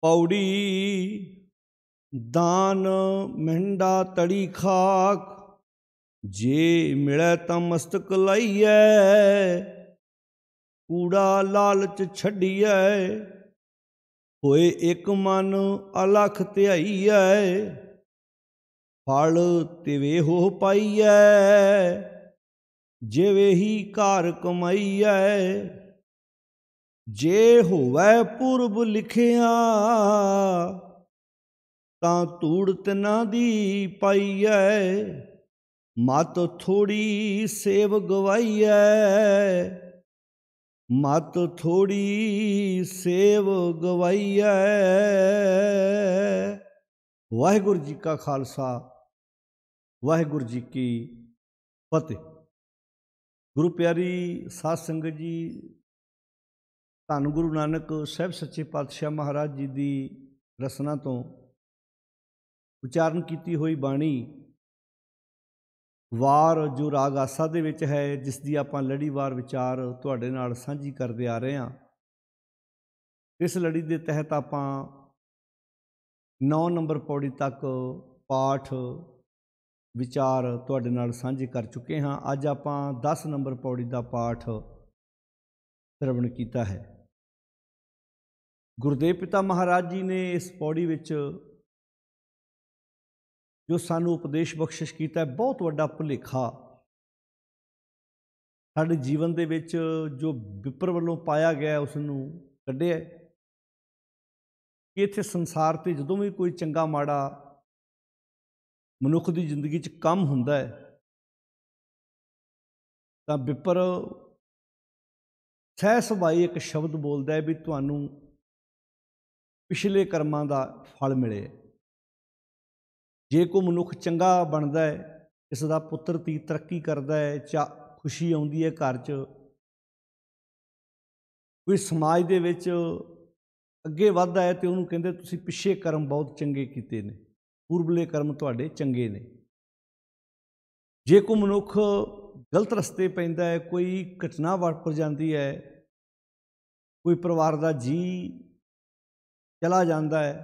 पौड़ी दान मेंढा तड़ी खाक, जे मिले तां मस्तक लाइए, कूड़ा लालच छड्डिए, होए एक मन अलख ध्याइए, फल तिवे हो पाइए, जिवे ही कार कमाइए, जे होवै पूर्व लिखिया, तां धूड़ तिना दी पाइए, मत थोड़ी सेव गवाइए, मत थोड़ी सेव गवाइए। वाहिगुरू जी का खालसा, वाहिगुरू जी की फतेह। गुरु प्यारी साध संगत जी, धन गुरु नानक साहब सच्चे पातशाह महाराज जी की रसना तो उच्चारण की हुई बाणी वार जो राग आसा दे विच है, जिसकी आप लड़ीवार विचार तुहाडे नाल साझी करते आ रहे हैं। इस लड़ी के तहत आप 9 नंबर पौड़ी तक पाठ विचार तुहाडे नाल साझे कर चुके हाँ। अज आप 10 नंबर पौड़ी का पाठ श्रवण किया है। गुरुदेव पिता महाराज जी ने इस पौड़ी विच जो सानू उपदेश बख्शिश किया है, बहुत वड्डा भुलेखा साडे जीवन दे विच जो विपर वालों पाया गया उसनू कढ़िया कि इत्थे संसार ते जदों भी कोई चंगा माड़ा मनुख की जिंदगी च कम हुंदा है तां विपर सह सुभाई एक शब्द बोलता है भी तुहानू पिछले कर्मां दा फल मिले। जे कोई मनुख चंगा बनता है, इसका पुत्र धी तरक्की करता है, खुशी आउंदी है घर च, कोई समाज दे विच अगे वधदा है तो उन्होंने कहते तुसीं पिछे कर्म बहुत चंगे कीते ने, पूर्वले कर्म तुहाडे चंगे ने। जे कोई मनुख गलत रस्ते पैंदा है, कोई घटना वापर जाती है, कोई परिवार का जी चला जाता है,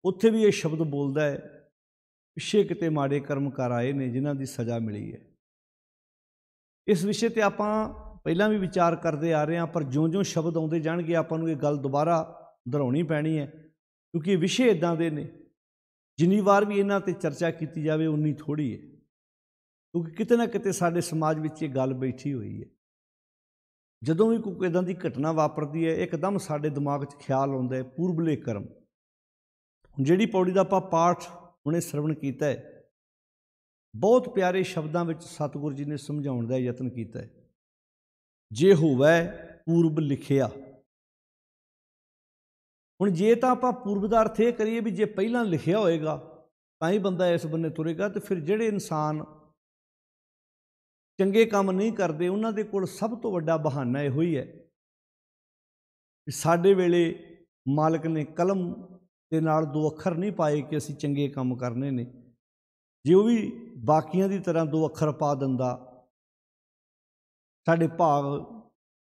उत्थे भी ये शब्द बोलता है पिछे किते माड़े कर्म कर आए ने जिन्हां दी सज़ा मिली है। इस विषय पर आप पहला भी विचार करते आ रहे हैं, पर ज्यों ज्यों शब्द आते जाएंगे आपको ये गल दोबारा दोहराउणी पैनी है, क्योंकि विषय इदां दे ने जिन्नी बार भी इन्हां ते चर्चा की जाए उन्नी थोड़ी है, क्योंकि किते ना किते साडे समाज में ये गल बैठी हुई है। जदों भी कोई इदां दी घटना वापरती है, एकदम साडे दिमाग च ख्याल आउंदा है पूर्वले कर्म। जिहड़ी पौड़ी दा आपां पाठ हुणे श्रवण कीता है, बहुत प्यारे शब्दों में सतगुरु जी ने समझाउण दा यतन किया है। जे होवै पूर्व लिखिया, हुण जे तां आपां पूर्व दा अर्थ ये करिए भी जे पहलां लिखिया होएगा तां ही बंदा इस बन्ने तुरेगा, तो फिर जिहड़े इंसान चंगे काम नहीं करते उन्हां दे कोल सब तो वड्डा बहाना इहो ही है कि साडे वेले मालक ने कलम दे नाल 2 अखर नहीं पाए कि असीं चंगे काम करने ने। जे वो भी बाकियां दी तरह 2 अखर पा दिंदा, साडे भाग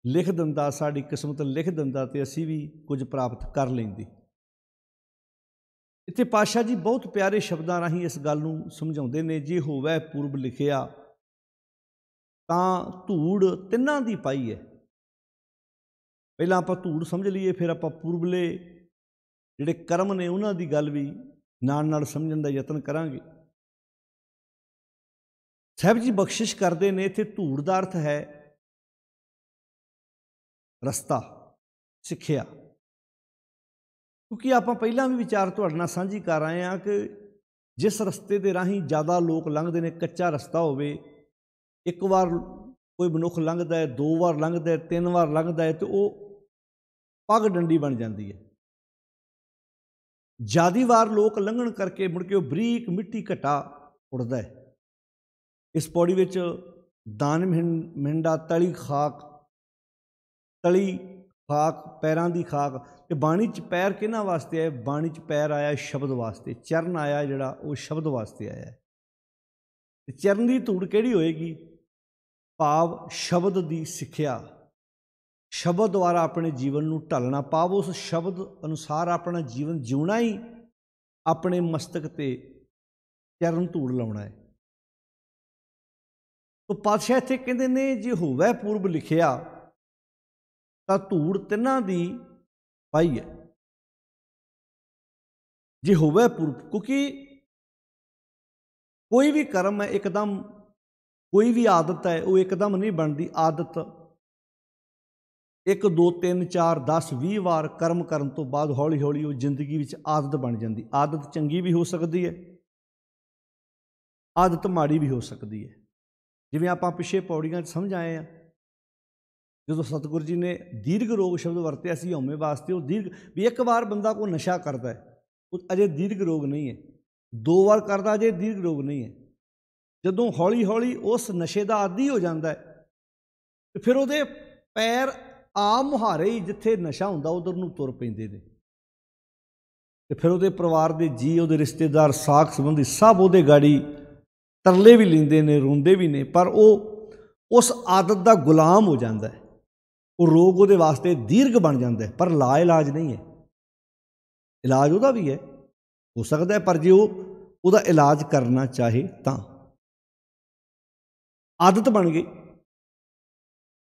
लिख दिंदा, साडी किस्मत लिख दिंदा, तो असीं भी कुछ प्राप्त कर लैंदे। इत्थे पातशाह जी बहुत प्यारे शब्दों राहीं इस गल नूं समझाउंदे ने, जे होवै पूर्व लिखिया तां धूड़ तिन्हां दी पाई है। पहलां आपां धूड़ समझ लीए, फिर आपां पूर्वले जिहड़े कर्म ने उन्हां दी गल भी नाल नाल समझण दा यतन करांगे। साहब जी बख्शिश करते हैं, इत्थे धूड़ दा अर्थ है रस्ता, सिक्ख्या। क्योंकि आप पहला भी विचार तुहाडे नाल साझी कर आए हैं कि जिस रस्ते के राही ज़्यादा लोग लंघते हैं, कच्चा रस्ता होवे, एक बार कोई मनुख लंघदा है, 2 बार लंघदा है, 3 बार लंघदा है, तो वो पग डंडी बन जाती है। ज़्यादा बार लोग लंघण करके मुड़ के बरीक मिट्टी घटा उड़दा है। इस पौड़ी विच दान मेंढा तली खाक, तली खाक पैरां दी खाक, ते बाणी च पैर किन्हां वास्ते आए? बाणी च पैर आया शब्द वास्ते, चरण आया जिहड़ा वो शब्द वास्ते आया है। चरण की धूड़ किहड़ी होएगी? भाव शब्द की सिक्ख्या। शब्द द्वारा अपने जीवन को ढलना, पाव उस शब्द अनुसार अपना जीवन जिउना ही अपने मस्तक ते चरण धूड़ लाउणा है। तो पातशाह इत्थे कहंदे ने जे होवै पूर्व लिखिया तां धूड़ तिन्हां दी पाई है। जे होवै पूर्व, क्योंकि कोई भी कर्म है एकदम, कोई भी आदत है वो एकदम नहीं बनती। आदत 1 2 3 4 10 20 वार कर्म करन तो बाद हौली हौली वो जिंदगी विच आदत बन जाती। आदत चंगी भी हो सकती है, आदत माड़ी भी हो सकती है। जिवें आपां पिछे पौड़ियां समझ आए हैं, जो सतगुरु जी ने दीर्घ रोग शब्द वरत्या सी हौमे वास्ते, वो दीर्घ भी एक बार बंदा को नशा करता है वो अजे दीर्घ रोग नहीं है, 2 बार करता अजे दीर्घ रोग नहीं है। जदों हौली हौली उस नशे का आदी हो जाता है तो फिर वो पैर आ मुहारे ही जिथे नशा हुंदा उधर नूं तुर पैंदे ने। तो फिर वो परिवार के जी, वो रिश्तेदार, साख संबंधी सब वो गाड़ी तरले भी लेंदे ने, रोंदे भी ने, पर वो उस आदत का गुलाम हो जाता है। वो रोग वो वास्ते दीर्घ बन जाता है, पर ला इलाज नहीं है। इलाज वह भी है, हो सकता है, पर जे वो इलाज करना चाहे तो आदत बन गई।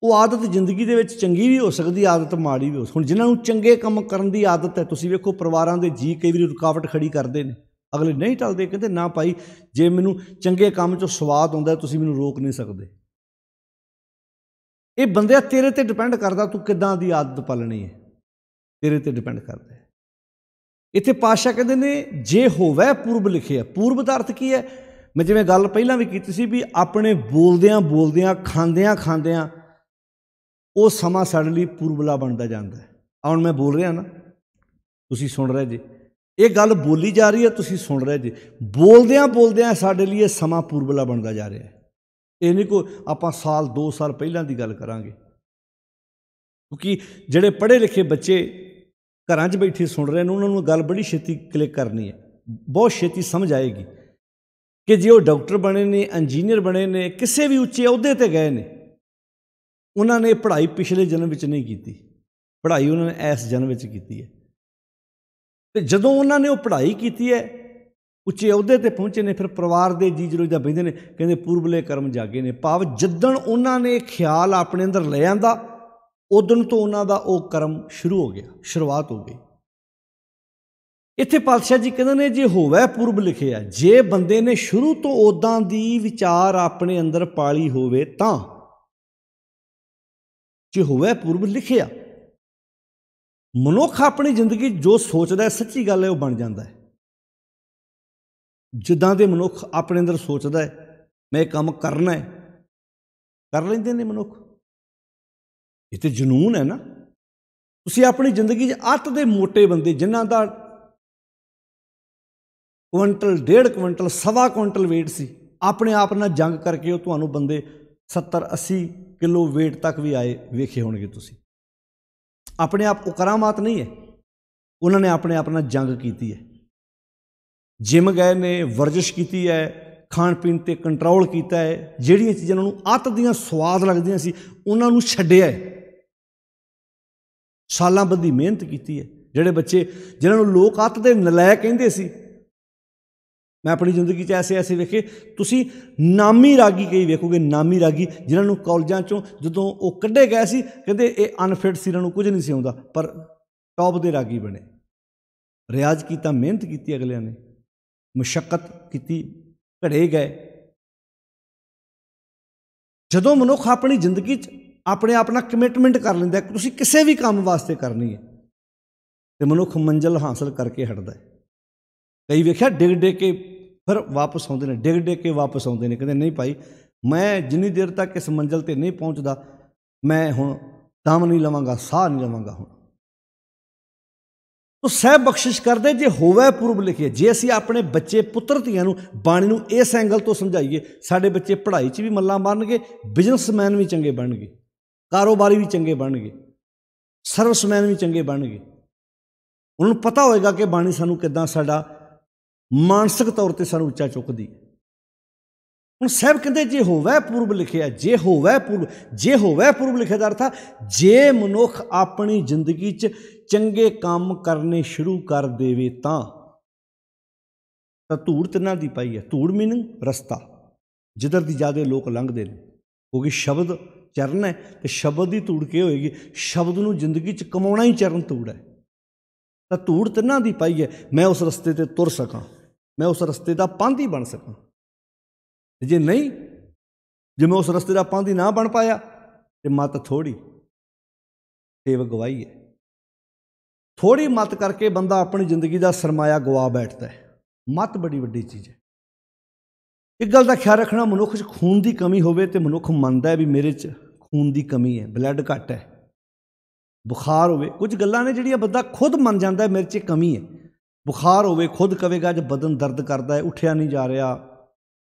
वो आदत जिंदगी दे विच चंगी भी हो सकती, आदत माड़ी भी हो सकती। हुण जिन्हां नूं चंगे काम करन दी आदत है, तुसीं वेखो परिवारां दे जी कई वारी रुकावट खड़ी करदे ने, अगले नहीं टलदे, कहंदे ना भाई जे मैनूं चंगे काम चों स्वाद आउंदा तुसीं मैनूं रोक नहीं सकदे। ये बंदे तेरे ते डिपेंड करदा तूं किदां दी आदत पालनी है, तेरे ते डिपेंड करदा है। इत्थे पातशाह कहंदे ने जे होवै पूर्व लिखिया। पूर्व दा अर्थ की है? मैं जिवें गल पहिलां भी कीती सी भी अपने बोलदियां बोलदियां खांदियां खांदियां वो समा साडे लई पूर्वला बनता जाता है। हुण मैं बोल रहा ना, तुसीं सुन रहे जे, ये गल बोली जा रही है, तुसीं सुन रहे जे, बोलदियां बोलदियां साडे लई समा पूर्वला बनता जा रहा है। ये नहीं कोई आपां साल 2 साल पहिलां दी गल करांगे, क्योंकि जिहड़े पढ़े लिखे बच्चे घरां 'च बैठे सुन रहे हैं उन्होंने गल बड़ी छेती क्लिक करनी है, बहुत छेती समझ आएगी कि जे वो डॉक्टर बने ने, इंजीनियर बने ने, किसी भी उच्चे अहुदे ते गए ने, उन्होंने पढ़ाई पिछले जन्म में नहीं की, पढ़ाई उन्होंने इस जन्म में की है। तो जदों उन्होंने वो पढ़ाई की है, उच्चे अहुदे ते पहुँचे ने, फिर परिवार के जी जरूर बहिंदे ने, कहते पूर्वले कर्म जागे ने। भाव जिदन उन्होंने ख्याल अपने अंदर ले आंदा उदन तो उन्होंने वो कर्म शुरू हो गया, शुरुआत हो गई। इत्थे पातशाह जी कहते हैं जे होवै पूर्व लिखिया, जे बंदे ने शुरू तो उदां दी विचार अपने अंदर पाली होवे तां, जे होवै पूर्व लिखिया, मनुख अपनी जिंदगी जो सोचता है सच्ची गल है वह बन जाता है। जिद्दां दे मनुख अपने अंदर सोचता है मैं काम करना है, कर लेंदे ने मनुख। ये तो जनून है ना। तुसीं अपनी जिंदगी अत दे मोटे बंदे जिन्हां दा क्विंटल 1.5 क्विंटल 1.25 क्विंटल वेट सी, अपने आप नाल जंग करके तुहानूं बंदे 70-80 किलो वेट तक भी आए वेखे होणगे। तुसीं अपने आप, वो करामात नहीं है, उन्होंने अपने आप नाल जंग की है। जिम गए ने, वर्जिश की है, खाण पीण ते कंट्रोल किया है, जिहड़ियां चीज़ां उन्होंने अत दियां स्वाद लगदियां सी उन्होंने छड्डिया है, सालां बधी मेहनत की है। जिहड़े बच्चे जिन्होंने लोग अत दे नलायक कहंदे सी, मैं अपनी जिंदगी ऐसे ऐसे वेखे, तुसीं नामी रागी कई वेखोगे, नामी रागी जिन्होंने कॉलेजां चों जदों वो कढ़े गए सी, कहते ये अनफिट सी, इन्होंने कुछ नहीं सी आउंदा, पर टॉप दे रागी बने। रियाज किया, मेहनत की, अगलियां ने मुशक्कत की, घड़े गए। जदों मनुख अपनी जिंदगी अपने आप नाल कमिटमेंट कर लैंदा है तुसीं किसी भी काम वास्ते करनी है, तो मनुख मंजिल हासिल करके हटदा है। कई वेख्या डिग डिग के फिर वापस आउंदे ने, डिग डिग के वापस आउंदे ने, कहते नहीं भाई मैं जिन्नी देर तक इस मंजिल ते नहीं पहुँचता मैं हुण दम नहीं लवांगा, साह नहीं लवांगा। हुण तो सह बख्शिश करदे जे होवै पूर्व लिखिए। जे असीं अपने बच्चे पुत्र धीआं नूं बाणी नूं इस एंगल तो समझाइए, साडे बच्चे पढ़ाई 'च भी मल्लां मारनगे, बिजनसमैन भी चंगे बनणगे, कारोबारी भी चंगे बनणगे, सर्विसमैन भी चंगे बनणगे। उन्होंने पता होएगा कि बाणी सानूं किदां साडा मानसिक तौर पर सानूं उच्चा चुकदी है। ਹੁਣ ਸਾਹਿਬ ਕਹਿੰਦੇ ਜੇ ਹੋਵੇ ਪੂਰਬ ਲਿਖਿਆ, ਜੇ ਹੋਵੇ ਪੂਰਬ ਲਿਖਿਆ ਦਾ ਅਰਥ ਜੇ ਮਨੁੱਖ ਆਪਣੀ ਜ਼ਿੰਦਗੀ 'ਚ ਚੰਗੇ ਕੰਮ ਕਰਨੇ ਸ਼ੁਰੂ ਕਰ ਦੇਵੇ ਤਾਂ ਧੂੜ ਤਿੰਨਾਂ ਦੀ ਪਾਈ ਹੈ। ਧੂੜ ਮੀਨਿੰਗ ਰਸਤਾ, ਜਿੱਧਰ ਦੀ ਜ਼ਿਆਦਾ ਲੋਕ ਲੰਘਦੇ ਨੇ, ਕਿਉਂਕਿ ਸ਼ਬਦ ਚਰਨ ਹੈ ਤੇ ਸ਼ਬਦ ਦੀ ਧੂੜ ਕੀ ਹੋਏਗੀ? ਸ਼ਬਦ ਨੂੰ ਜ਼ਿੰਦਗੀ 'ਚ ਕਮਾਉਣਾ ਹੀ ਚਰਨ ਧੂੜ ਹੈ। ਤਾਂ ਧੂੜ ਤਿੰਨਾਂ ਦੀ ਪਾਈ ਹੈ, ਮੈਂ ਉਸ ਰਸਤੇ 'ਤੇ ਤੁਰ ਸਕਾਂ, ਮੈਂ ਉਸ ਰਸਤੇ ਦਾ ਪਾਂਧੀ ਬਣ ਸਕਾਂ। ਜੇ ਨਹੀਂ, ਜੇ ਮੈਂ ਉਸ ਰਸਤੇ ਦਾ ਪਾਂਧੀ ਨਾ ਬਣ ਪਾਇਆ ਤੇ ਮੱਤ ਥੋੜ੍ਹੀ, ਸੇਵਕ ਗਵਾਈ ਹੈ। ਥੋੜ੍ਹੀ ਮੱਤ ਕਰਕੇ ਬੰਦਾ ਆਪਣੀ ਜ਼ਿੰਦਗੀ ਦਾ ਸਰਮਾਇਆ ਗਵਾ ਬੈਠਦਾ ਹੈ। ਮੱਤ ਬੜੀ ਵੱਡੀ ਚੀਜ਼ ਹੈ। ਇੱਕ ਗੱਲ ਦਾ ਖਿਆਲ ਰੱਖਣਾ, ਮਨੁੱਖ 'ਚ ਖੂਨ ਦੀ ਕਮੀ ਹੋਵੇ ਤੇ ਮਨੁੱਖ ਮੰਨਦਾ ਹੈ ਵੀ ਮੇਰੇ 'ਚ ਖੂਨ ਦੀ ਕਮੀ ਹੈ, ਬਲੱਡ ਘੱਟ ਹੈ। ਬੁਖਾਰ ਹੋਵੇ, ਕੁਝ ਗੱਲਾਂ ਨੇ ਜਿਹੜੀਆਂ ਬੰਦਾ ਖੁਦ ਮੰਨ ਜਾਂਦਾ ਮੇਰੇ 'ਚ ਕਮੀ ਹੈ। ਬੁਖਾਰ ਹੋਵੇ, ਖੁਦ ਕਹੇਗਾ ਅੱਜ ਬਦਨ ਦਰਦ ਕਰਦਾ ਹੈ, ਉੱਠਿਆ ਨਹੀਂ ਜਾ ਰਿਹਾ,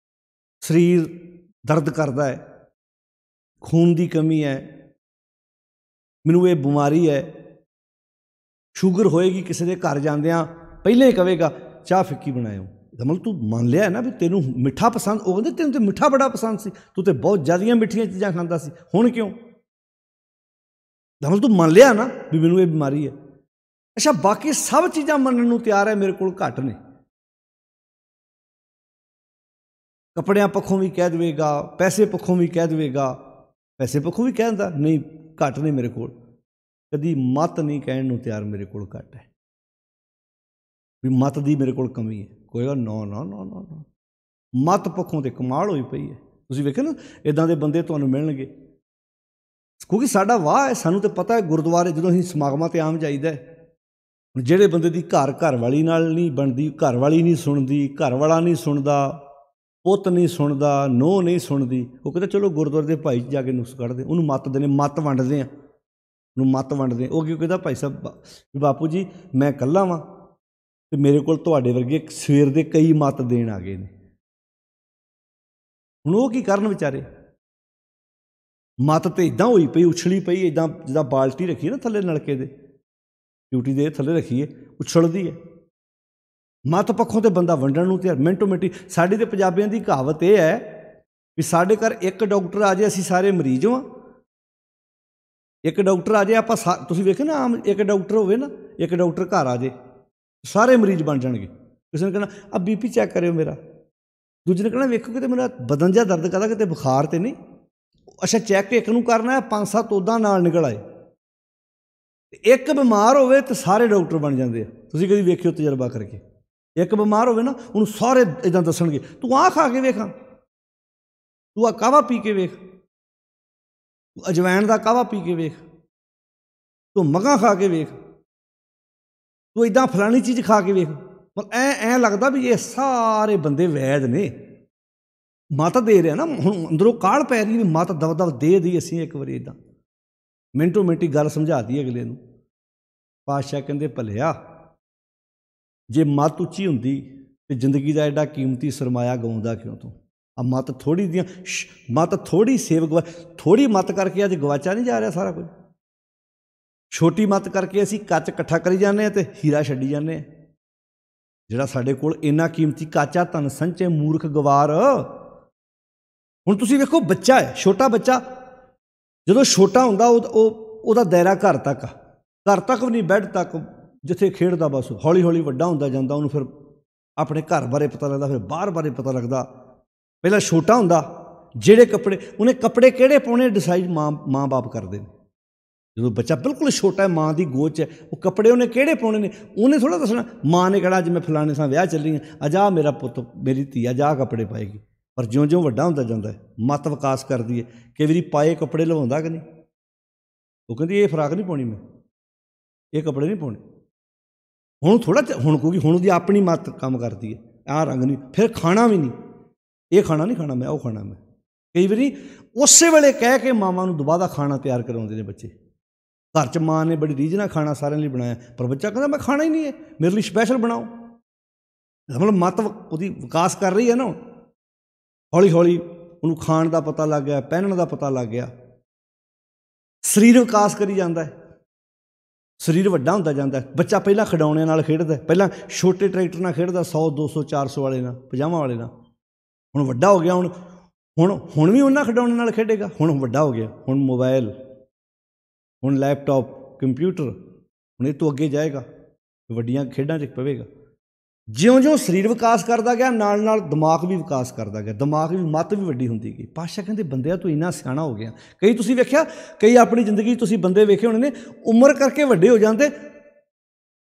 ਸਰੀਰ ਦਰਦ ਕਰਦਾ ਹੈ, ਖੂਨ ਦੀ ਕਮੀ ਹੈ, ਮੈਨੂੰ ਇਹ ਬਿਮਾਰੀ ਹੈ। ਸ਼ੂਗਰ ਹੋਏਗੀ, ਕਿਸੇ ਦੇ ਘਰ ਜਾਂਦਿਆਂ ਪਹਿਲਾਂ ਹੀ ਕਹੇਗਾ ਚਾਹ ਫਿੱਕੀ ਬਣਾਇਓ। ਮਤਲਬ ਤੂੰ ਮੰਨ ਲਿਆ ਨਾ ਵੀ ਤੈਨੂੰ ਮਿੱਠਾ ਪਸੰਦ, ਉਹ ਕਹਿੰਦੇ ਤੈਨੂੰ ਤਾਂ ਮਿੱਠਾ ਬੜਾ ਪਸੰਦ ਸੀ, ਤੂੰ ਤਾਂ ਬਹੁਤ ਜ਼ਿਆਦੀਆਂ ਮਿੱਠੀਆਂ ਚੀਜ਼ਾਂ ਖਾਂਦਾ ਸੀ, ਹੁਣ ਕਿਉਂ? ਮਤਲਬ ਤੂੰ ਮੰਨ ਲਿਆ ਨਾ ਵੀ ਮੈਨੂੰ ਇਹ ਬਿਮਾਰੀ ਹੈ। ਅੱਛਾ, ਬਾਕੀ ਸਭ ਚੀਜ਼ਾਂ ਮੰਨਣ ਨੂੰ ਤਿਆਰ ਹੈ, ਮੇਰੇ ਕੋਲ ਘੱਟ ਨੇ। ਕੱਪੜਿਆਂ ਪੱਖੋਂ ਵੀ ਕਹਿ ਦੇਵੇਗਾ, ਪੈਸੇ ਪੱਖੋਂ ਵੀ ਕਹਿ ਦੇਵੇਗਾ, ਪੈਸੇ ਪੱਖੋਂ ਵੀ ਕਹਿ ਦਿੰਦਾ ਨਹੀਂ ਘੱਟ ਨੇ ਮੇਰੇ ਕੋਲ। ਕਦੀ ਮੱਤ ਨਹੀਂ ਕਹਿਣ ਨੂੰ ਤਿਆਰ ਮੇਰੇ ਕੋਲ ਘੱਟ ਹੈ, ਵੀ ਮੱਤ ਦੀ ਮੇਰੇ ਕੋਲ ਕਮੀ ਹੈ। ਕੋਏਗਾ ਨਾ ਨਾ ਨਾ ਨਾ ਨਾ, ਮੱਤ ਪੱਖੋਂ ਤੇ ਕਮਾਲ ਹੋਈ ਪਈ ਹੈ। ਤੁਸੀਂ ਵੇਖਿਆ ਨਾ, ਇੱਦਾਂ ਦੇ ਬੰਦੇ ਤੁਹਾਨੂੰ ਮਿਲਣਗੇ, ਕਿਉਂਕਿ ਸਾਡਾ ਵਾਹ ਹੈ, ਸਾਨੂੰ ਤਾਂ ਪਤਾ ਹੈ। ਗੁਰਦੁਆਰੇ ਜਦੋਂ ਅਸੀਂ ਸਮਾਗਮਾਂ 'ਤੇ ਆਮ ਜਾਈਦਾ, ਜਿਹੜੇ ਬੰਦੇ ਦੀ ਘਰ ਵਾਲੀ ਨਾਲ ਨਹੀਂ ਬਣਦੀ, ਘਰ ਵਾਲੀ ਨਹੀਂ ਸੁਣਦੀ, ਘਰ ਵਾਲਾ ਨਹੀਂ ਸੁਣਦਾ, ਪੁੱਤ ਨਹੀਂ ਸੁਣਦਾ, ਨੂੰਹ ਨਹੀਂ ਸੁਣਦੀ, ਉਹ ਕਹਿੰਦਾ ਚਲੋ ਗੁਰਦੁਆਰੇ ਦੇ ਭਾਈ ਜਾ ਕੇ ਨੁਕਸ ਕੱਢਦੇ, ਉਹਨੂੰ ਮੱਤ ਦੇਣੇ, ਮੱਤ ਵੰਡਦੇ ਆ, ਉਹਨੂੰ ਮੱਤ ਵੰਡਦੇ। ਉਹ ਕਿਉਂ ਕਹਿੰਦਾ ਭਾਈ ਸਾਹਿਬ ਵੀ ਬਾਪੂ ਜੀ ਮੈਂ ਇਕੱਲਾ ਵਾਂ ਅਤੇ ਮੇਰੇ ਕੋਲ ਤੁਹਾਡੇ ਵਰਗੇ ਸਵੇਰ ਦੇ ਕਈ ਮੱਤ ਦੇਣ ਆ ਗਏ ਨੇ। ਹੁਣ ਉਹ ਕੀ ਕਰਨ ਵਿਚਾਰੇ? ਮੱਤ ਤਾਂ ਇੱਦਾਂ ਹੋਈ ਪਈ, ਉਛਲੀ ਪਈ, ਇੱਦਾਂ ਜਿੱਦਾਂ ਬਾਲਟੀ ਰੱਖੀ ਨਾ ਥੱਲੇ ਨਲਕੇ ਦੇ, ਟਿਊਟੀ ਦੇ ਥੱਲੇ ਰੱਖੀਏ, ਉਛਲਦੀ ਹੈ। ਮੱਤ ਪੱਖੋਂ ਤੇ ਬੰਦਾ ਵੰਡਣ ਨੂੰ ਤਿਆਰ, ਮਿੰਟੋ ਮਿੰਟੀ। ਸਾਡੀ ਤੇ ਪੰਜਾਬੀਆਂ ਦੀ ਕਹਾਵਤ ਇਹ ਹੈ ਵੀ ਸਾਡੇ ਘਰ ਇੱਕ ਡਾਕਟਰ ਆ ਜਾਏ ਅਸੀਂ ਸਾਰੇ ਮਰੀਜ਼ ਹਾਂ। ਇੱਕ ਡਾਕਟਰ ਆ ਜਾਏ, ਆਪਾਂ ਤੁਸੀਂ ਵੇਖੋ ਨਾ, ਆਮ ਇੱਕ ਡਾਕਟਰ ਹੋਵੇ ਨਾ, ਇੱਕ ਡਾਕਟਰ ਘਰ ਆ ਜਾਏ, ਸਾਰੇ ਮਰੀਜ਼ ਬਣ ਜਾਣਗੇ। ਕਿਸੇ ਨੇ ਕਹਿਣਾ ਆ BP ਚੈੱਕ ਕਰਿਓ ਮੇਰਾ, ਦੂਜੇ ਨੇ ਕਹਿਣਾ ਵੇਖੋ ਕਿਤੇ ਮੇਰਾ ਬਦਨ ਜਿਹਾ ਦਰਦ ਕਰਦਾ, ਕਿਤੇ ਬੁਖਾਰ ਤਾਂ ਨਹੀਂ। ਅੱਛਾ, ਚੈੱਕ ਇੱਕ ਨੂੰ ਕਰਨਾ, 5-7 ਉੱਦਾਂ ਨਾਲ ਨਿਕਲ ਆਏ। ਇੱਕ ਬਿਮਾਰ ਹੋਵੇ ਤਾਂ ਸਾਰੇ ਡਾਕਟਰ ਬਣ ਜਾਂਦੇ ਆ। ਤੁਸੀਂ ਕਦੀ ਵੇਖਿਓ ਤਜਰਬਾ ਕਰਕੇ, ਇੱਕ ਬਿਮਾਰ ਹੋਵੇ ਨਾ, ਉਹਨੂੰ ਸਾਰੇ ਇੱਦਾਂ ਦੱਸਣਗੇ ਤੂੰ ਆਹ ਖਾ ਕੇ ਵੇਖਾਂ, ਤੂੰ ਆਹ ਕਾਹਵਾ ਪੀ ਕੇ ਵੇਖ, ਤੂੰ ਅਜਵਾਇਣ ਦਾ ਕਾਹਵਾ ਪੀ ਕੇ ਵੇਖ, ਤੂੰ ਮਗਾਂ ਖਾ ਕੇ ਵੇਖ, ਤੂੰ ਇੱਦਾਂ ਫਲਾਣੀ ਚੀਜ਼ ਖਾ ਕੇ ਵੇਖ। ਮਤਲਬ ਐਂ ਲੱਗਦਾ ਵੀ ਇਹ ਸਾਰੇ ਬੰਦੇ ਵੈਦ ਨੇ, ਮੱਤ ਦੇ ਰਿਹਾ ਨਾ। ਹੁਣ ਅੰਦਰੋਂ ਕਾਹਲ ਪੈ ਰਹੀ ਵੀ ਮੱਤ ਦਵ ਦੇ ਦੀ। ਅਸੀਂ ਇੱਕ ਵਾਰੀ ਇੱਦਾਂ ਮਿੰਟੋ ਮਿੰਟੀ ਗੱਲ ਸਮਝਾ ਦੀ ਅਗਲੇ ਨੂੰ। ਪਾਤਸ਼ਾਹ ਕਹਿੰਦੇ ਭਲਿਆ, ਜੇ ਮੱਤ ਉੱਚੀ ਹੁੰਦੀ ਤਾਂ ਜ਼ਿੰਦਗੀ ਦਾ ਐਡਾ ਕੀਮਤੀ ਸਰਮਾਇਆ ਗਵਾਉਂਦਾ ਕਿਉਂ ਤੂੰ? ਆ ਮੱਤ ਥੋੜ੍ਹੀ ਦੀਆਂ, ਮੱਤ ਥੋੜ੍ਹੀ ਸੇਵਕ, ਥੋੜ੍ਹੀ ਮੱਤ ਕਰਕੇ ਅੱਜ ਗਵਾਚਾ ਨਹੀਂ ਜਾ ਰਿਹਾ ਸਾਰਾ ਕੁਝ। ਛੋਟੀ ਮੱਤ ਕਰਕੇ ਅਸੀਂ ਕੱਚ ਇਕੱਠਾ ਕਰੀ ਜਾਂਦੇ ਹਾਂ ਅਤੇ ਹੀਰਾ ਛੱਡੀ ਜਾਂਦੇ ਹਾਂ। ਜਿਹੜਾ ਸਾਡੇ ਕੋਲ ਇੰਨਾ ਕੀਮਤੀ ਕਾਚਾ ਧਨ ਸੰਚੇ ਮੂਰਖ ਗਵਾਰ। ਹੁਣ ਤੁਸੀਂ ਵੇਖੋ, ਬੱਚਾ ਹੈ, ਛੋਟਾ ਬੱਚਾ ਜਦੋਂ ਛੋਟਾ ਹੁੰਦਾ ਉਹਦਾ ਦਾਇਰਾ ਘਰ ਤੱਕ ਵੀ ਨਹੀਂ, ਬੈੱਡ ਤੱਕ ਜਿੱਥੇ ਖੇਡਦਾ, ਬਸ ਹੌਲੀ ਹੌਲੀ ਵੱਡਾ ਹੁੰਦਾ ਜਾਂਦਾ। ਉਹਨੂੰ ਫਿਰ ਆਪਣੇ ਘਰ ਬਾਰੇ ਪਤਾ ਲੱਗਦਾ, ਫਿਰ ਬਾਹਰ ਬਾਰੇ ਪਤਾ ਲੱਗਦਾ। ਪਹਿਲਾਂ ਛੋਟਾ ਹੁੰਦਾ, ਜਿਹੜੇ ਕੱਪੜੇ ਕਿਹੜੇ ਪਾਉਣੇ ਡਿਸਾਈਡ ਮਾਂ ਬਾਪ ਕਰਦੇ ਨੇ। ਜਦੋਂ ਬੱਚਾ ਬਿਲਕੁਲ ਛੋਟਾ ਹੈ, ਮਾਂ ਦੀ ਗੋਦ 'ਚ ਹੈ, ਉਹ ਕੱਪੜੇ ਉਹਨੇ ਕਿਹੜੇ ਪਾਉਣੇ ਨੇ ਉਹਨੇ ਥੋੜ੍ਹਾ ਦੱਸਣਾ। ਮਾਂ ਨੇ ਕਹਿਣਾ ਅੱਜ ਮੈਂ ਫਲਾਣੇ ਸਾਂ ਵਿਆਹ ਚੱਲੀ ਹਾਂ, ਅੱਜ ਆਹ ਮੇਰਾ ਪੁੱਤ ਮੇਰੀ ਧੀ ਅੱਜ ਆਹ ਕੱਪੜੇ ਪਾਏਗੀ। ਪਰ ਜਿਉਂ-ਜਿਉਂ ਵੱਡਾ ਹੁੰਦਾ ਜਾਂਦਾ ਹੈ, ਮੱਤ ਵਿਕਾਸ ਕਰਦੀ ਹੈ। ਕਈ ਵਾਰੀ ਪਾਏ ਕੱਪੜੇ ਲਵਾਉਂਦਾ ਕਿ ਨਹੀਂ, ਉਹ ਕਹਿੰਦੀ ਇਹ ਫਰਾਕ ਨਹੀਂ ਪਾਉਣੀ, ਮੈਂ ਇਹ ਕੱਪੜੇ ਨਹੀਂ ਪਾਉਣੇ। ਹੁਣ ਕਿਉਂਕਿ ਹੁਣ ਉਹਦੀ ਆਪਣੀ ਮੱਤ ਕੰਮ ਕਰਦੀ ਹੈ, ਆਹ ਰੰਗ ਨਹੀਂ, ਫਿਰ ਖਾਣਾ ਵੀ ਨਹੀਂ, ਇਹ ਖਾਣਾ ਨਹੀਂ ਖਾਣਾ ਮੈਂ, ਉਹ ਖਾਣਾ ਮੈਂ। ਕਈ ਵਾਰੀ ਉਸੇ ਵੇਲੇ ਕਹਿ ਕੇ ਮਾਵਾਂ ਨੂੰ ਦੁਬਾਰਾ ਖਾਣਾ ਤਿਆਰ ਕਰਾਉਂਦੇ ਨੇ ਬੱਚੇ। ਘਰ 'ਚ ਮਾਂ ਨੇ ਬੜੀ ਰੀਝ ਨਾਲ ਖਾਣਾ ਸਾਰਿਆਂ ਲਈ ਬਣਾਇਆ, ਪਰ ਬੱਚਾ ਕਹਿੰਦਾ ਮੈਂ ਖਾਣਾ ਹੀ ਨਹੀਂ ਹੈ, ਮੇਰੇ ਲਈ ਸਪੈਸ਼ਲ ਬਣਾਓ। ਮਤਲਬ ਮੱਤ ਉਹਦੀ ਵਿਕਾਸ ਕਰ ਰਹੀ ਹੈ ਨਾ। ਹੌਲੀ ਹੌਲੀ ਉਹਨੂੰ ਖਾਣ ਦਾ ਪਤਾ ਲੱਗ ਗਿਆ, ਪਹਿਨਣ ਦਾ ਪਤਾ ਲੱਗ ਗਿਆ, ਸਰੀਰ ਵਿਕਾਸ ਕਰੀ ਜਾਂਦਾ ਹੈ, ਸਰੀਰ ਵੱਡਾ ਹੁੰਦਾ ਜਾਂਦਾ ਹੈ। ਬੱਚਾ ਪਹਿਲਾਂ ਖਿਡੌਣਿਆਂ ਨਾਲ ਖੇਡਦਾ, ਪਹਿਲਾਂ ਛੋਟੇ ਟਰੈਕਟਰ ਨਾਲ ਖੇਡਦਾ, 100, 200, 400 ਵਾਲੇ ਨਾਲ, 50 ਵਾਲੇ ਨਾਲ। ਹੁਣ ਵੱਡਾ ਹੋ ਗਿਆ, ਹੁਣ ਵੀ ਉਹਨਾਂ ਖਿਡੌਣੇ ਨਾਲ ਖੇਡੇਗਾ। ਹੁਣ ਵੱਡਾ ਹੋ ਗਿਆ, ਹੁਣ ਮੋਬਾਈਲ, ਹੁਣ ਲੈਪਟਾਪ, ਕੰਪਿਊਟਰ, ਹੁਣ ਇਹ ਤੋਂ ਅੱਗੇ ਜਾਏਗਾ, ਵੱਡੀਆਂ ਖੇਡਾਂ 'ਚ ਪਵੇਗਾ। ਜਿਉਂ-ਜਿਉਂ ਸਰੀਰ ਵਿਕਾਸ ਕਰਦਾ ਗਿਆ, ਨਾਲ ਨਾਲ ਦਿਮਾਗ ਵੀ ਵਿਕਾਸ ਕਰਦਾ ਗਿਆ, ਦਿਮਾਗ ਵੀ, ਮੱਤ ਵੀ ਵੱਡੀ ਹੁੰਦੀ ਗਈ। ਪਾਤਸ਼ਾਹ ਕਹਿੰਦੇ ਬੰਦਿਆ ਤੂੰ ਇੰਨਾ ਸਿਆਣਾ ਹੋ ਗਿਆ। ਕਈ ਤੁਸੀਂ ਵੇਖਿਆ, ਕਈ ਆਪਣੀ ਜ਼ਿੰਦਗੀ ਤੁਸੀਂ ਬੰਦੇ ਵੇਖੇ ਹੋਣੇ ਨੇ, ਉਮਰ ਕਰਕੇ ਵੱਡੇ ਹੋ ਜਾਂਦੇ,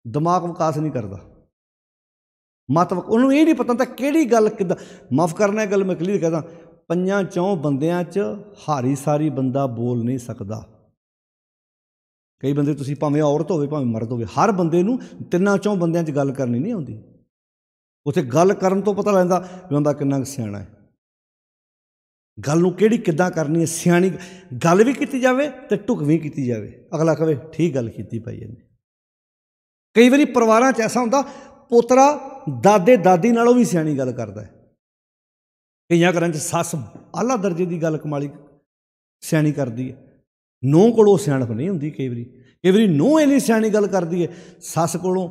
ਦਿਮਾਗ ਵਿਕਾਸ ਨਹੀਂ ਕਰਦਾ, ਮੱਤ ਉਹਨੂੰ ਇਹ ਨਹੀਂ ਪਤਾ ਤਾਂ ਕਿਹੜੀ ਗੱਲ ਕਿੱਦਾਂ। ਮਾਫ਼ ਕਰਨਾ, ਇਹ ਗੱਲ ਮੈਂ ਕਲੀਅਰ ਕਰਦਾ, 5-4 ਬੰਦਿਆਂ 'ਚ ਹਾਰੀ ਸਾਰੀ ਬੰਦਾ ਬੋਲ ਨਹੀਂ ਸਕਦਾ। ਕਈ ਬੰਦੇ ਤੁਸੀਂ ਭਾਵੇਂ ਔਰਤ ਹੋਵੇ ਭਾਵੇਂ ਮਰਦ ਹੋਵੇ, ਹਰ ਬੰਦੇ ਨੂੰ 3-4 ਬੰਦਿਆਂ 'ਚ ਗੱਲ ਕਰਨੀ ਨਹੀਂ ਆਉਂਦੀ। ਉੱਥੇ ਗੱਲ ਕਰਨ ਤੋਂ ਪਤਾ ਲੱਗਦਾ ਵੀ ਬੰਦਾ ਕਿੰਨਾ ਕੁ ਸਿਆਣਾ ਹੈ। ਗੱਲ ਨੂੰ ਕਿਹੜੀ ਕਿੱਦਾਂ ਕਰਨੀ ਹੈ, ਸਿਆਣੀ ਗੱਲ ਵੀ ਕੀਤੀ ਜਾਵੇ ਅਤੇ ਢੁਕਵੀਂ ਕੀਤੀ ਜਾਵੇ, ਅਗਲਾ ਕਹੇ ਠੀਕ ਗੱਲ ਕੀਤੀ ਭਾਈ ਇਹਨੇ। ਕਈ ਵਾਰੀ ਪਰਿਵਾਰਾਂ 'ਚ ਐਸਾ ਹੁੰਦਾ, ਪੋਤਰਾ ਦਾਦੇ ਦਾਦੀ ਨਾਲੋਂ ਵੀ ਸਿਆਣੀ ਗੱਲ ਕਰਦਾ ਹੈ। ਕਈਆਂ ਘਰਾਂ 'ਚ ਸੱਸ ਆਲਾ ਦਰਜੇ ਦੀ ਗੱਲ ਕਮਾਲੀ ਸਿਆਣੀ ਕਰਦੀ ਹੈ, ਨੂੰਹ ਕੋਲੋਂ ਸਿਆਣਪ ਨਹੀਂ ਹੁੰਦੀ। ਕਈ ਵਾਰੀ ਨੂੰਹ ਇੰਨੀ ਸਿਆਣੀ ਗੱਲ ਕਰਦੀ ਹੈ, ਸੱਸ ਕੋਲੋਂ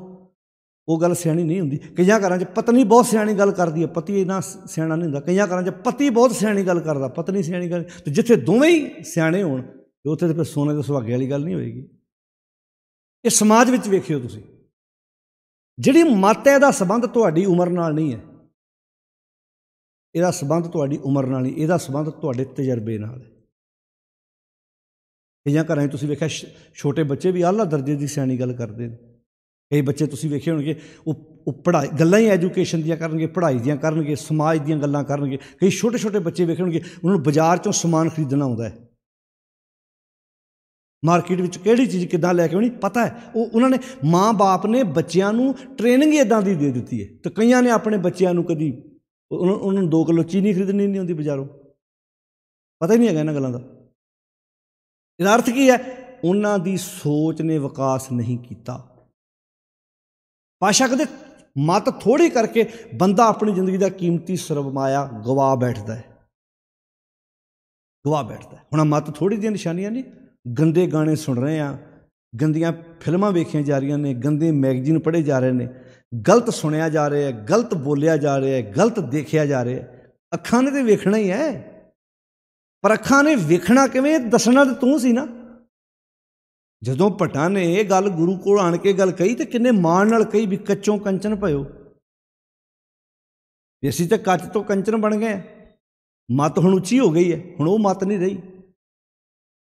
ਉਹ ਗੱਲ ਸਿਆਣੀ ਨਹੀਂ ਹੁੰਦੀ। ਕਈਆਂ ਘਰਾਂ 'ਚ ਪਤਨੀ ਬਹੁਤ ਸਿਆਣੀ ਗੱਲ ਕਰਦੀ ਹੈ, ਪਤੀ ਇੰਨਾ ਸਿਆਣਾ ਨਹੀਂ ਹੁੰਦਾ। ਕਈਆਂ ਘਰਾਂ 'ਚ ਪਤੀ ਬਹੁਤ ਸਿਆਣੀ ਗੱਲ ਕਰਦਾ, ਪਤਨੀ ਸਿਆਣੀ ਗੱਲ। ਅਤੇ ਜਿੱਥੇ ਦੋਵੇਂ ਹੀ ਸਿਆਣੇ ਹੋਣ ਅਤੇ ਉੱਥੇ ਤਾਂ ਫਿਰ ਸੋਨੇ ਦੇ ਸੁਹਾਗੇ ਵਾਲੀ ਗੱਲ ਨਹੀਂ ਹੋਏਗੀ। ਇਹ ਸਮਾਜ ਵਿੱਚ ਵੇਖਿਓ ਤੁਸੀਂ, ਜਿਹੜੀ ਮੱਤ ਹੈ ਇਹਦਾ ਸੰਬੰਧ ਤੁਹਾਡੀ ਉਮਰ ਨਾਲ ਨਹੀਂ ਹੈ, ਇਹਦਾ ਸੰਬੰਧ ਤੁਹਾਡੀ ਉਮਰ ਨਾਲ ਨਹੀਂ, ਇਹਦਾ ਸੰਬੰਧ ਤੁਹਾਡੇ ਤਜਰਬੇ ਨਾਲ ਹੈ। ਕਈਆਂ ਘਰਾਂ 'ਚ ਤੁਸੀਂ ਵੇਖਿਆ ਛੋਟੇ ਬੱਚੇ ਵੀ ਆਲਾ ਦਰਜੇ ਦੀ ਸਿਆਣੀ ਗੱਲ ਕਰਦੇ ਨੇ। ਕਈ ਬੱਚੇ ਤੁਸੀਂ ਵੇਖੇ ਹੋਣਗੇ, ਉਹ ਪੜ੍ਹਾਈ ਗੱਲਾਂ ਹੀ ਐਜੂਕੇਸ਼ਨ ਦੀਆਂ ਕਰਨਗੇ, ਪੜ੍ਹਾਈ ਦੀਆਂ ਕਰਨਗੇ, ਸਮਾਜ ਦੀਆਂ ਗੱਲਾਂ ਕਰਨਗੇ। ਕਈ ਛੋਟੇ ਛੋਟੇ ਬੱਚੇ ਵੇਖੇ ਹੋਣਗੇ, ਉਹਨਾਂ ਨੂੰ ਬਾਜ਼ਾਰ 'ਚੋਂ ਸਮਾਨ ਖਰੀਦਣਾ ਆਉਂਦਾ ਹੈ, ਮਾਰਕੀਟ ਵਿੱਚ ਕਿਹੜੀ ਚੀਜ਼ ਕਿੱਦਾਂ ਲੈ ਕੇ ਆਉਣੀ ਪਤਾ ਹੈ। ਉਹਨਾਂ ਨੇ, ਮਾਂ ਬਾਪ ਨੇ ਬੱਚਿਆਂ ਨੂੰ ਟ੍ਰੇਨਿੰਗ ਇੱਦਾਂ ਦੀ ਦੇ ਦਿੱਤੀ ਹੈ। ਅਤੇ ਕਈਆਂ ਨੇ ਆਪਣੇ ਬੱਚਿਆਂ ਨੂੰ ਕਦੀ ਉਹਨਾਂ ਨੂੰ 2 ਕਿਲੋ ਚੀਨੀ ਖਰੀਦਣੀ ਨਹੀਂ ਆਉਂਦੀ ਬਾਜ਼ਾਰੋਂ, ਪਤਾ ਹੀ ਨਹੀਂ ਹੈਗਾ ਇਹਨਾਂ ਗੱਲਾਂ ਦਾ। ਇਹਦਾ ਅਰਥ ਕੀ ਹੈ? ਉਹਨਾਂ ਦੀ ਸੋਚ ਨੇ ਵਿਕਾਸ ਨਹੀਂ ਕੀਤਾ। ਪਾਤਸ਼ਾਹ ਕਹਿੰਦੇ ਮੱਤ ਥੋੜ੍ਹੀ ਕਰਕੇ ਬੰਦਾ ਆਪਣੀ ਜ਼ਿੰਦਗੀ ਦਾ ਕੀਮਤੀ ਸਰਮਾਇਆ ਗਵਾ ਬੈਠਦਾ ਹੈ, ਗਵਾ ਬੈਠਦਾ ਹੈ। ਹੁਣ ਮੱਤ ਥੋੜ੍ਹੀ ਦੀਆਂ ਨਿਸ਼ਾਨੀਆਂ ਨਹੀਂ, ਗੰਦੇ ਗਾਣੇ ਸੁਣ ਰਹੇ ਹਾਂ, ਗੰਦੀਆਂ ਫਿਲਮਾਂ ਵੇਖੀਆਂ ਜਾ ਰਹੀਆਂ ਨੇ, ਗੰਦੇ ਮੈਗਜ਼ੀਨ ਪੜ੍ਹੇ ਜਾ ਰਹੇ ਨੇ, ਗਲਤ ਸੁਣਿਆ ਜਾ ਰਿਹਾ ਹੈ, ਗਲਤ ਬੋਲਿਆ ਜਾ ਰਿਹਾ ਹੈ, ਗਲਤ ਦੇਖਿਆ ਜਾ ਰਿਹਾ ਹੈ। ਅੱਖਾਂ ਨੇ ਤਾਂ ਵੇਖਣਾ ਹੀ ਹੈ, ਪਰ ਅੱਖਾਂ ਨੇ ਵੇਖਣਾ ਕਿਵੇਂ, ਦੱਸਣਾ ਤਾਂ ਤੂੰ ਸੀ ਨਾ। ਜਦੋਂ ਭੱਟਾਂ ਨੇ ਇਹ ਗੱਲ ਗੁਰੂ ਕੋਲ ਆਣ ਕੇ ਗੱਲ ਕਹੀ ਤੇ ਕਿੰਨੇ ਮਾਣ ਨਾਲ ਕਹੀ ਵੀ ਕੱਚੋਂ ਕੰਚਨ ਭਇਓ, ਵੀ ਅਸੀਂ ਤਾਂ ਕੱਚ ਤੋਂ ਕੰਚਨ ਬਣ ਗਏ। ਮੱਤ ਹੁਣ ਉੱਚੀ ਹੋ ਗਈ ਹੈ, ਹੁਣ ਉਹ ਮੱਤ ਨਹੀਂ ਰਹੀ।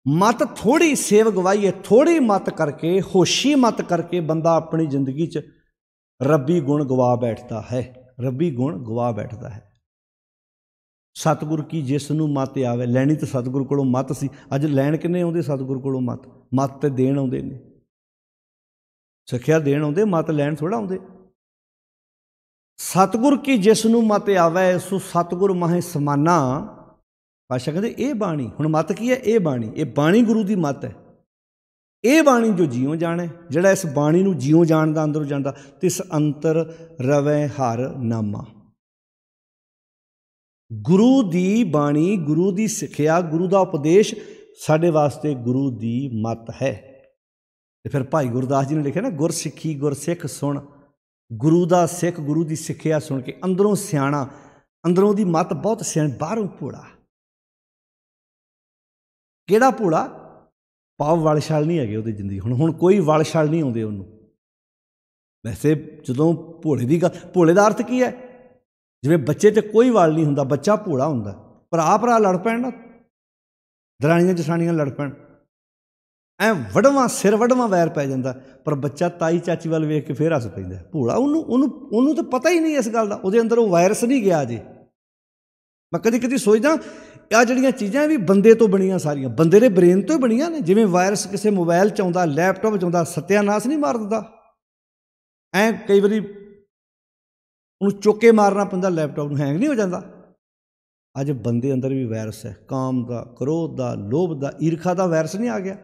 ਮੱਤ ਥੋੜ੍ਹੀ ਸੇਵ ਗਵਾਈ ਹੈ, ਥੋੜ੍ਹੀ ਮੱਤ ਕਰਕੇ, ਹੋਸ਼ੀ ਮੱਤ ਕਰਕੇ ਬੰਦਾ ਆਪਣੀ ਜ਼ਿੰਦਗੀ 'ਚ ਰੱਬੀ ਗੁਣ ਗਵਾ ਬੈਠਦਾ ਹੈ, ਰੱਬੀ ਗੁਣ ਗਵਾ ਬੈਠਦਾ ਹੈ। ਸਤਿਗੁਰ ਕੀ ਜਿਸ ਨੂੰ ਮੱਤ ਆਵੇ, ਲੈਣੀ ਤਾਂ ਸਤਿਗੁਰ ਕੋਲੋਂ ਮੱਤ ਸੀ। ਅੱਜ ਲੈਣ ਕਿੰਨੇ ਆਉਂਦੇ ਸਤਿਗੁਰ ਕੋਲੋਂ ਮੱਤ? ਮੱਤ ਤੇ ਦੇਣ ਆਉਂਦੇ ਨੇ, ਸਿੱਖਿਆ ਦੇਣ ਆਉਂਦੇ, ਮੱਤ ਲੈਣ ਥੋੜ੍ਹਾ ਆਉਂਦੇ। ਸਤਿਗੁਰ ਕੀ ਜਿਸ ਨੂੰ ਮੱਤ ਆਵੇ, ਸੋ ਸਤਿਗੁਰ ਮਾਹੇ ਸਮਾਨਾ। ਪਾਤਸ਼ਾਹ ਕਹਿੰਦੇ ਇਹ ਬਾਣੀ, ਹੁਣ ਮੱਤ ਕੀ ਹੈ? ਇਹ ਬਾਣੀ, ਇਹ ਬਾਣੀ ਗੁਰੂ ਦੀ ਮੱਤ ਹੈ। ਇਹ ਬਾਣੀ ਜੋ ਜਿਉਂ ਜਾਣੇ, ਜਿਹੜਾ ਇਸ ਬਾਣੀ ਨੂੰ ਜਿਉਂ ਜਾਣਦਾ, ਅੰਦਰੋਂ ਜਾਣਦਾ, ਤਿਸ ਅੰਤਰ ਰਵੈ ਹਰ ਨਾਮਾ। ਗੁਰੂ ਦੀ ਬਾਣੀ, ਗੁਰੂ ਦੀ ਸਿੱਖਿਆ, ਗੁਰੂ ਦਾ ਉਪਦੇਸ਼ ਸਾਡੇ ਵਾਸਤੇ ਗੁਰੂ ਦੀ ਮੱਤ ਹੈ। ਅਤੇ ਫਿਰ ਭਾਈ ਗੁਰਦਾਸ ਜੀ ਨੇ ਲਿਖਿਆ ਨਾ, ਗੁਰ ਸਿੱਖੀ ਗੁਰ ਸਿੱਖ ਸੁਣ। ਗੁਰੂ ਦਾ ਸਿੱਖ, ਗੁਰੂ ਦੀ ਸਿੱਖਿਆ ਸੁਣ ਕੇ ਅੰਦਰੋਂ ਸਿਆਣਾ, ਅੰਦਰੋਂ ਦੀ ਮੱਤ ਬਹੁਤ ਸਿਆਣੀ, ਬਾਹਰੋਂ ਭੋਲਾ। ਕਿਹੜਾ ਭੋਲਾ? ਭਾਵ ਵਲਛਲ ਨਹੀਂ ਹੈਗੇ ਉਹਦੀ ਜ਼ਿੰਦਗੀ। ਹੁਣ ਕੋਈ ਵਲਛਲ ਨਹੀਂ ਆਉਂਦੇ ਉਹਨੂੰ। ਵੈਸੇ ਜਦੋਂ ਭੋਲੇ ਦੀ ਗੱਲ, ਭੋਲੇ ਦਾ ਅਰਥ ਕੀ ਹੈ? ਜਿਵੇਂ ਬੱਚੇ 'ਚ ਕੋਈ ਵਲ ਨਹੀਂ ਹੁੰਦਾ, ਬੱਚਾ ਭੋਲਾ ਹੁੰਦਾ। ਭਰਾ ਲੜ ਪੈਣ ਨਾ, ਦਰਾਣੀਆਂ ਜਠਾਣੀਆਂ ਲੜ ਪੈਣ, ਐਂ ਵਡਵਾਂ ਸਿਰ ਵਡਵਾਂ ਵੈਰ ਪੈ ਜਾਂਦਾ, ਪਰ ਬੱਚਾ ਤਾਈ ਚਾਚੀ ਵੱਲ ਵੇਖ ਕੇ ਫਿਰ ਹੱਸ ਪੈਂਦਾ। ਭੋਲਾ, ਉਹਨੂੰ ਤਾਂ ਪਤਾ ਹੀ ਨਹੀਂ ਇਸ ਗੱਲ ਦਾ, ਉਹਦੇ ਅੰਦਰ ਉਹ ਵਾਇਰਸ ਨਹੀਂ ਗਿਆ ਅਜੇ। ਮੈਂ ਕਦੀ ਕਦੀ ਸੋਚਦਾ, ਆਹ ਜਿਹੜੀਆਂ ਚੀਜ਼ਾਂ ਵੀ ਬੰਦੇ ਤੋਂ ਬਣੀਆਂ, ਸਾਰੀਆਂ ਬੰਦੇ ਦੇ ਬ੍ਰੇਨ ਤੋਂ ਹੀ ਬਣੀਆਂ ਨੇ। ਜਿਵੇਂ ਵਾਇਰਸ ਕਿਸੇ ਮੋਬਾਈਲ 'ਚ ਆਉਂਦਾ, ਲੈਪਟਾਪ 'ਚ ਆਉਂਦਾ, ਸਤਿਆਨਾਸ਼ ਨਹੀਂ ਮਾਰ ਦਿੰਦਾ। ਐਂ ਕਈ ਵਾਰੀ ਉਹਨੂੰ ਚੁੱਕ ਕੇ ਮਾਰਨਾ ਪੈਂਦਾ, ਲੈਪਟਾਪ ਨੂੰ ਹੈਂਗ ਨਹੀਂ ਹੋ ਜਾਂਦਾ। ਅੱਜ ਬੰਦੇ ਅੰਦਰ ਵੀ ਵਾਇਰਸ ਹੈ, ਕਾਮ ਦਾ, ਕ੍ਰੋਧ ਦਾ, ਲੋਭ ਦਾ, ਈਰਖਾ ਦਾ ਵਾਇਰਸ ਨਹੀਂ ਆ ਗਿਆ?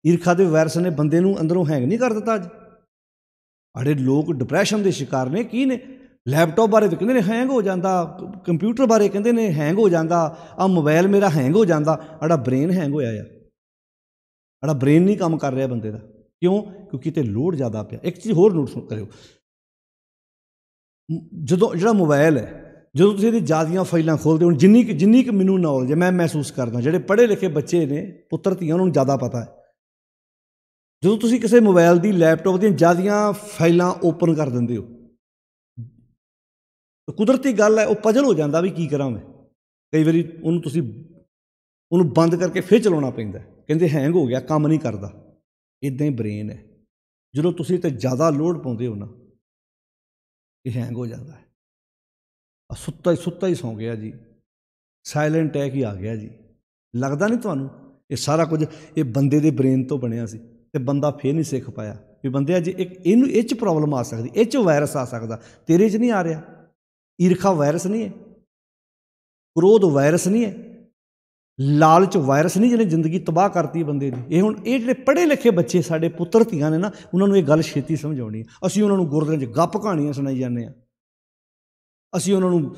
ਈਰਖਾ ਦੇ ਵਾਇਰਸ ਨੇ ਬੰਦੇ ਨੂੰ ਅੰਦਰੋਂ ਹੈਂਗ ਨਹੀਂ ਕਰ ਦਿੱਤਾ। ਅੱਜ ਸਾਡੇ ਲੋਕ ਡਿਪਰੈਸ਼ਨ ਦੇ ਸ਼ਿਕਾਰ ਨੇ। ਕੀ ਨੇ? ਲੈਪਟਾਪ ਬਾਰੇ ਤਾਂ ਕਹਿੰਦੇ ਨੇ ਹੈਂਗ ਹੋ ਜਾਂਦਾ, ਕੰਪਿਊਟਰ ਬਾਰੇ ਕਹਿੰਦੇ ਨੇ ਹੈਂਗ ਹੋ ਜਾਂਦਾ, ਆਹ ਮੋਬਾਈਲ ਮੇਰਾ ਹੈਂਗ ਹੋ ਜਾਂਦਾ। ਸਾਡਾ ਬ੍ਰੇਨ ਹੈਂਗ ਹੋਇਆ ਆ, ਸਾਡਾ ਬ੍ਰੇਨ ਨਹੀਂ ਕੰਮ ਕਰ ਰਿਹਾ ਬੰਦੇ ਦਾ। ਕਿਉਂ? ਕਿਉਂਕਿ ਤੇ ਲੋਡ ਜ਼ਿਆਦਾ ਪਿਆ। ਇੱਕ ਚੀਜ਼ ਹੋਰ ਨੋਟ ਕਰਿਓ, ਜਦੋਂ ਜਿਹੜਾ ਮੋਬਾਈਲ ਹੈ, ਜਦੋਂ ਤੁਸੀਂ ਇਹਦੀ ਜ਼ਿਆਦੀਆਂ ਫਾਈਲਾਂ ਖੋਲ੍ਹਦੇ ਹੋ, ਜਿੰਨੀ ਕੁ ਮੈਨੂੰ ਨੌਲੇਜ ਹੈ, ਮੈਂ ਮਹਿਸੂਸ ਕਰਦਾ ਜਿਹੜੇ ਪੜ੍ਹੇ ਲਿਖੇ ਬੱਚੇ ਨੇ, ਪੁੱਤਰ ਧੀਆਂ, ਉਹਨਾਂ ਨੂੰ ਜ਼ਿਆਦਾ ਪਤਾ ਹੈ। ਜਦੋਂ ਤੁਸੀਂ ਕਿਸੇ ਮੋਬਾਈਲ ਦੀ, ਲੈਪਟਾਪ ਦੀਆਂ ਜ਼ਿਆਦੀਆਂ ਫਾਈਲਾਂ ਓਪਨ ਕਰ ਦਿੰਦੇ ਹੋ, ਕੁਦਰਤੀ ਗੱਲ ਹੈ, ਉਹ ਪਜ਼ਲ ਹੋ ਜਾਂਦਾ ਵੀ ਕੀ ਕਰਾਂ ਮੈਂ। ਕਈ ਵਾਰੀ ਉਹਨੂੰ ਬੰਦ ਕਰਕੇ ਫਿਰ ਚਲਾਉਣਾ ਪੈਂਦਾ, ਕਹਿੰਦੇ ਹੈਂਗ ਹੋ ਗਿਆ, ਕੰਮ ਨਹੀਂ ਕਰਦਾ। ਇੱਦਾਂ ਹੀ ਬ੍ਰੇਨ ਹੈ, ਜਦੋਂ ਤੁਸੀਂ ਤੇ ਜ਼ਿਆਦਾ ਲੋਡ ਪਾਉਂਦੇ ਹੋ ਨਾ, ਇਹ ਹੈਂਗ ਹੋ ਜਾਂਦਾ ਹੈ। ਸੁੱਤਾ ਹੀ ਸੌਂ ਗਿਆ ਜੀ, ਸਾਇਲੈਂਟ ਅਟੈਕ ਹੀ ਆ ਗਿਆ ਜੀ। ਲੱਗਦਾ ਨਹੀਂ ਤੁਹਾਨੂੰ? ਇਹ ਸਾਰਾ ਕੁਝ ਇਹ ਬੰਦੇ ਦੇ ਬ੍ਰੇਨ ਤੋਂ ਬਣਿਆ ਸੀ, ਤੇ ਬੰਦਾ ਫਿਰ ਨਹੀਂ ਸਿੱਖ ਪਾਇਆ ਵੀ ਬੰਦੇ ਅੱਜ ਇਹਨੂੰ ਇਹ 'ਚ ਪ੍ਰੋਬਲਮ ਆ ਸਕਦੀ, ਇਹ 'ਚ ਵਾਇਰਸ ਆ ਸਕਦਾ, ਤੇਰੇ 'ਚ ਨਹੀਂ ਆ ਰਿਹਾ। ਈਰਖਾ ਵਾਇਰਸ ਨਹੀਂ ਹੈ, ਕ੍ਰੋਧ ਵਾਇਰਸ ਨਹੀਂ ਹੈ, ਲਾਲਚ ਵਾਇਰਸ ਨਹੀਂ ਜਿਹਨੇ ਜ਼ਿੰਦਗੀ ਤਬਾਹ ਕਰਤੀ ਬੰਦੇ ਦੀ। ਇਹ ਹੁਣ ਇਹ ਜਿਹੜੇ ਪੜ੍ਹੇ ਲਿਖੇ ਬੱਚੇ ਸਾਡੇ ਪੁੱਤਰ ਧੀਆਂ ਨੇ ਨਾ, ਉਹਨਾਂ ਨੂੰ ਇਹ ਗੱਲ ਛੇਤੀ ਸਮਝਾਉਣੀ ਹੈ। ਅਸੀਂ ਉਹਨਾਂ ਨੂੰ ਗੁਰਦੁਆਰਿਆਂ 'ਚ ਗੱਪ ਕਹਾਣੀਆਂ ਸੁਣਾਈ ਜਾਂਦੇ ਹਾਂ, ਅਸੀਂ ਉਹਨਾਂ ਨੂੰ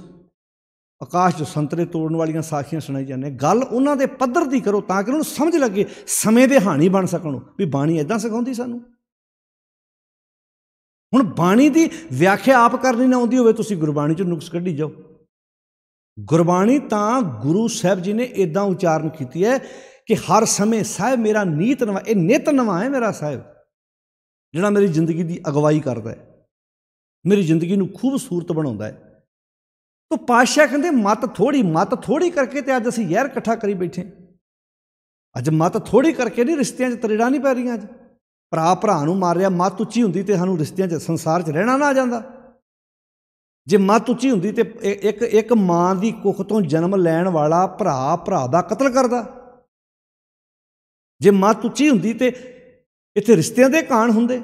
ਆਕਾਸ਼ 'ਚ ਸੰਤਰੇ ਤੋੜਨ ਵਾਲੀਆਂ ਸਾਖੀਆਂ ਸੁਣਾਈ ਜਾਂਦੇ ਹਾਂ। ਗੱਲ ਉਹਨਾਂ ਦੇ ਪੱਧਰ ਦੀ ਕਰੋ ਤਾਂ ਕਿ ਉਹਨਾਂ ਨੂੰ ਸਮਝ ਲੱਗੇ, ਸਮੇਂ ਦੇ ਹਾਣੀ ਬਣ ਸਕਣ ਵੀ ਬਾਣੀ ਇੱਦਾਂ ਸਿਖਾਉਂਦੀ ਸਾਨੂੰ। ਹੁਣ ਬਾਣੀ ਦੀ ਵਿਆਖਿਆ ਆਪ ਕਰਨੀ ਨਾ ਆਉਂਦੀ ਹੋਵੇ, ਤੁਸੀਂ ਗੁਰਬਾਣੀ 'ਚ ਨੁਕਸ ਕੱਢੀ ਜਾਓ। ਗੁਰਬਾਣੀ ਤਾਂ ਗੁਰੂ ਸਾਹਿਬ ਜੀ ਨੇ ਇੱਦਾਂ ਉਚਾਰਨ ਕੀਤੀ ਹੈ ਕਿ ਹਰ ਸਮੇਂ ਸਾਹਿਬ ਮੇਰਾ ਨੀਤ ਨਵਾਂ, ਇਹ ਨਿਤ ਨਵਾਂ ਹੈ ਮੇਰਾ ਸਾਹਿਬ, ਜਿਹੜਾ ਮੇਰੀ ਜ਼ਿੰਦਗੀ ਦੀ ਅਗਵਾਈ ਕਰਦਾ ਹੈ, ਮੇਰੀ ਜ਼ਿੰਦਗੀ ਨੂੰ ਖੂਬਸੂਰਤ ਬਣਾਉਂਦਾ ਹੈ। ਤਾਂ ਪਾਤਸ਼ਾਹ ਕਹਿੰਦੇ ਮੱਤ ਥੋੜ੍ਹੀ ਕਰਕੇ ਤੇ ਅੱਜ ਅਸੀਂ ਜ਼ਹਿਰ ਇਕੱਠਾ ਕਰੀ ਬੈਠੇ। ਅੱਜ ਮੱਤ ਥੋੜ੍ਹੀ ਕਰਕੇ ਨਹੀਂ, ਰਿਸ਼ਤਿਆਂ 'ਚ ਤਰੇੜਾਂ ਨਹੀਂ ਪੈ ਰਹੀਆਂ। ਅੱਜ ਭਰਾ ਨੂੰ ਮਾਰ ਰਿਹਾ, ਮੱਤ ਉੱਚੀ ਹੁੰਦੀ ਤੇ ਸਾਨੂੰ ਰਿਸ਼ਤਿਆਂ 'ਚ, ਸੰਸਾਰ 'ਚ ਰਹਿਣਾ ਨਾ ਆ ਜਾਂਦਾ। ਜੇ ਮੱਤ ਉੱਚੀ ਹੁੰਦੀ ਤੇ ਇੱਕ ਮਾਂ ਦੀ ਕੁੱਖ ਤੋਂ ਜਨਮ ਲੈਣ ਵਾਲਾ ਭਰਾ ਦਾ ਕਤਲ ਕਰਦਾ। ਜੇ ਮੱਤ ਉੱਚੀ ਹੁੰਦੀ ਤੇ ਇੱਥੇ ਰਿਸ਼ਤਿਆਂ ਦੇ ਕਾਣ ਹੁੰਦੇ।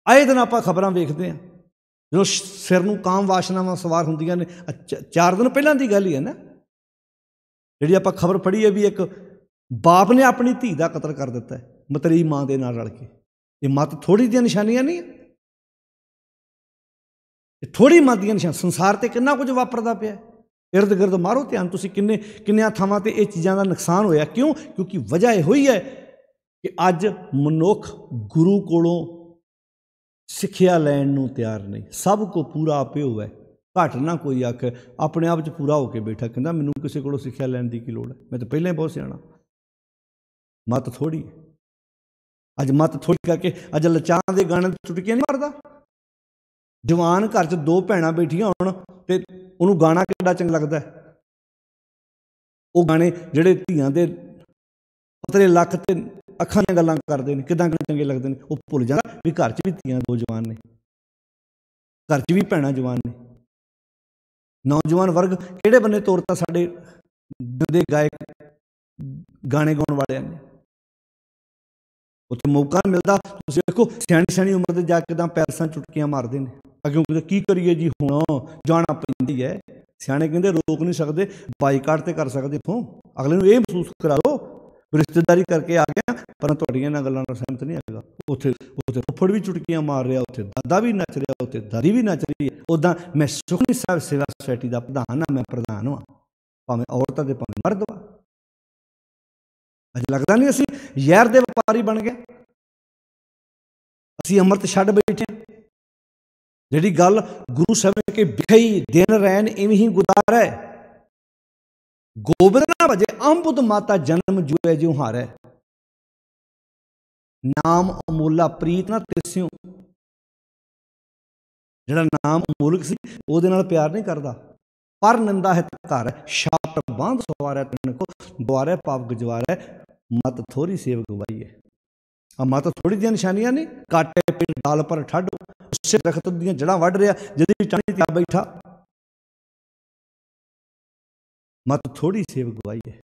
ਆਏ ਦਿਨ ਆਪਾਂ ਖਬਰਾਂ ਵੇਖਦੇ ਹਾਂ, ਜਦੋਂ ਸਿਰ ਨੂੰ ਕਾਮ ਵਾਸ਼ਨਾਵਾਂ ਸਵਾਰ ਹੁੰਦੀਆਂ ਨੇ। 4 ਦਿਨ ਪਹਿਲਾਂ ਦੀ ਗੱਲ ਹੀ ਹੈ ਨਾ, ਜਿਹੜੀ ਆਪਾਂ ਖਬਰ ਪੜ੍ਹੀ ਹੈ ਵੀ ਇੱਕ ਬਾਪ ਨੇ ਆਪਣੀ ਧੀ ਦਾ ਕਤਲ ਕਰ ਦਿੱਤਾ ਹੈ, ਮਤਰੇਈ ਮਾਂ ਦੇ ਨਾਲ ਰਲ ਕੇ। ਇਹ ਮੱਤ ਥੋੜ੍ਹੀ ਦੀਆਂ ਨਿਸ਼ਾਨੀਆਂ ਨਹੀਂ ਹੈ, ਇਹ ਥੋੜ੍ਹੀ ਮੱਤ ਦੀਆਂ ਨਿਸ਼ਾਨੀਆਂ। ਸੰਸਾਰ 'ਤੇ ਕਿੰਨਾ ਕੁਝ ਵਾਪਰਦਾ ਪਿਆ, ਇਰਦ ਗਿਰਦ ਮਾਰੋ ਧਿਆਨ ਤੁਸੀਂ, ਕਿੰਨੀਆਂ ਥਾਵਾਂ 'ਤੇ ਇਹ ਚੀਜ਼ਾਂ ਦਾ ਨੁਕਸਾਨ ਹੋਇਆ। ਕਿਉਂਕਿ ਵਜ੍ਹਾ ਇਹੋ ਹੀ ਹੈ ਕਿ ਅੱਜ ਮਨੁੱਖ ਗੁਰੂ ਕੋਲੋਂ ਸਿੱਖਿਆ ਲੈਣ ਨੂੰ ਤਿਆਰ ਨਹੀਂ। ਸਭ ਕੋ ਪੂਰਾ ਆਪੇ ਹੋਵੇ, ਘੱਟ ਨਾ ਕੋਈ ਆਖੇ। ਆਪਣੇ ਆਪ 'ਚ ਪੂਰਾ ਹੋ ਕੇ ਬੈਠਾ, ਕਹਿੰਦਾ ਮੈਨੂੰ ਕਿਸੇ ਕੋਲੋਂ ਸਿੱਖਿਆ ਲੈਣ ਦੀ ਕੀ ਲੋੜ ਹੈ, ਮੈਂ ਤਾਂ ਪਹਿਲਾਂ ਹੀ ਬਹੁਤ ਸਿਆਣਾ। ਮੱਤ ਥੋੜ੍ਹੀ, ਅੱਜ ਮੱਤ ਥੋੜ੍ਹੀ ਕਰਕੇ ਅੱਜ ਲਚਾਂ ਦੇ ਗਾਣੇ ਚੁਟਕੀਆਂ ਨਹੀਂ ਮਾਰਦਾ। ਜਵਾਨ ਘਰ 'ਚ 2 ਭੈਣਾਂ ਬੈਠੀਆਂ ਹੋਣ ਤੇ ਉਹਨੂੰ ਗਾਣਾ ਕਿੱਡਾ ਚੰਗਾ ਲੱਗਦਾ। ਉਹ ਗਾਣੇ ਜਿਹੜੇ ਧੀਆਂ ਦੇ ਪਤਲੇ ਲੱਖ ਤੇ ਅੱਖਾਂ ਦੀਆਂ ਗੱਲਾਂ ਕਰਦੇ ਨੇ, ਕਿੱਦਾਂ ਚੰਗੇ ਲੱਗਦੇ ਨੇ। ਉਹ ਭੁੱਲ ਜਾਂਦਾ ਵੀ ਘਰ 'ਚ ਵੀ ਧੀਆਂ 2 ਜਵਾਨ ਨੇ, ਘਰ 'ਚ ਵੀ ਭੈਣਾਂ ਜਵਾਨ ਨੇ। ਨੌਜਵਾਨ ਵਰਗ ਕਿਹੜੇ ਬੰਨੇ ਤੋਰਤਾ ਸਾਡੇ ਦੇ ਗਾਇਕ, ਗਾਣੇ ਗਾਉਣ ਵਾਲਿਆਂ ਨੇ। ਉੱਥੇ ਮੌਕਾ ਮਿਲਦਾ, ਤੁਸੀਂ ਦੇਖੋ ਸਿਆਣੀ ਉਮਰ ਦੇ ਜਾ ਕੇ ਤਾਂ ਪੈਲਸਾਂ ਚੁਟਕੀਆਂ ਮਾਰਦੇ ਨੇ। ਕਿਉਂਕਿ ਕੀ ਕਰੀਏ ਜੀ, ਹੁਣ ਜਾਣਾ ਪੈਂਦੀ ਹੈ। ਸਿਆਣੇ ਕਹਿੰਦੇ ਰੋਕ ਨਹੀਂ ਸਕਦੇ, ਬਾਈਕਾਟ ਤੇ ਕਰ ਸਕਦੇ। ਇੱਥੋਂ ਅਗਲੇ ਨੂੰ ਇਹ ਮਹਿਸੂਸ ਕਰਾ ਲਓ ਰਿਸ਼ਤੇਦਾਰੀ ਕਰਕੇ ਆ ਗਿਆ, ਪਰ ਤੁਹਾਡੀਆਂ ਇਹਨਾਂ ਗੱਲਾਂ ਨਾਲ ਸਹਿਮਤ ਨਹੀਂ ਹੈਗਾ। ਉੱਥੇ ਫੁੱਫੜ ਵੀ ਚੁਟਕੀਆਂ ਮਾਰ ਰਿਹਾ, ਉੱਥੇ ਦਾਦਾ ਵੀ ਨੱਚ ਰਿਹਾ, ਉੱਥੇ ਦਾਦੀ ਵੀ ਨੱਚ ਰਹੀ ਹੈ। ਉੱਦਾਂ ਮੈਂ ਸੁਖਮਨੀ ਸਾਹਿਬ ਸੇਵਾ ਸੁਸਾਇਟੀ ਦਾ ਪ੍ਰਧਾਨ ਹਾਂ, ਮੈਂ ਪ੍ਰਧਾਨ ਹਾਂ, ਭਾਵੇਂ ਔਰਤਾਂ ਦੇ ਭਾਵੇਂ ਮਰਦ ਵਾ। ਅੱਜ ਲੱਗਦਾ ਨਹੀਂ ਅਸੀਂ ਜ਼ਹਿਰ ਦੇ ਵਪਾਰੀ ਬਣ ਗਏ, ਅਸੀਂ ਅੰਮ੍ਰਿਤ ਛੱਡ ਬੈਠੇ। ਜਿਹੜੀ ਗੱਲ ਗੁਰੂ ਸਾਹਿਬ ਨੇ ਕਿ ਵਿਖਈ ਦਿਨ ਰਹਿਣ ਇਵੇਂ ਹੀ ਗੁਜ਼ਾਰੈ, ਗੋਬਿੰਦ ਨਾ ਭਜੇ ਅੰਬੁਦ ਮਾਤਾ ਜਨਮ ਜੂਏ ਜਿਉ ਹਾਰੈ। ਨਾਮ ਅਮੋਲਾ ਪ੍ਰੀਤ ਨਾ ਤਿਸਿਓ, ਜਿਹੜਾ ਨਾਮ ਅਮੋਲਕ ਸੀ ਉਹਦੇ ਨਾਲ ਪਿਆਰ ਨਹੀਂ ਕਰਦਾ। ਪਰ ਨਿੰਦਾ ਹੈ ਘਰ ਛਾਪ ਬਾਂਧ ਸਵਾਰੈ, ਤਨ ਕੋ ਦੁਆਰੇ ਪਾਪ ਗਜਵਾਰੈ। ਮਤ ਥੋੜੀ ਸੇਵ ਗਵਾਈ ਹੈ। ਆ ਮਤ ਥੋੜੀ ਦੀਆਂ ਨਿਸ਼ਾਨੀਆਂ ਨਹੀਂ। ਕਾਟੇ ਪੇੜ ਡਾਲ ਪਰ ਠੱਡ, ਉਸੇ ਦਰਖਤ ਦੀਆਂ ਜੜ੍ਹਾਂ ਵੱਢ ਰਿਹਾ ਜਿਹਦੀ ਟਾਹਣੀ ਤੇ ਆ ਬੈਠਾ। ਮਤ ਥੋੜੀ ਸੇਵ ਗਵਾਈ ਹੈ।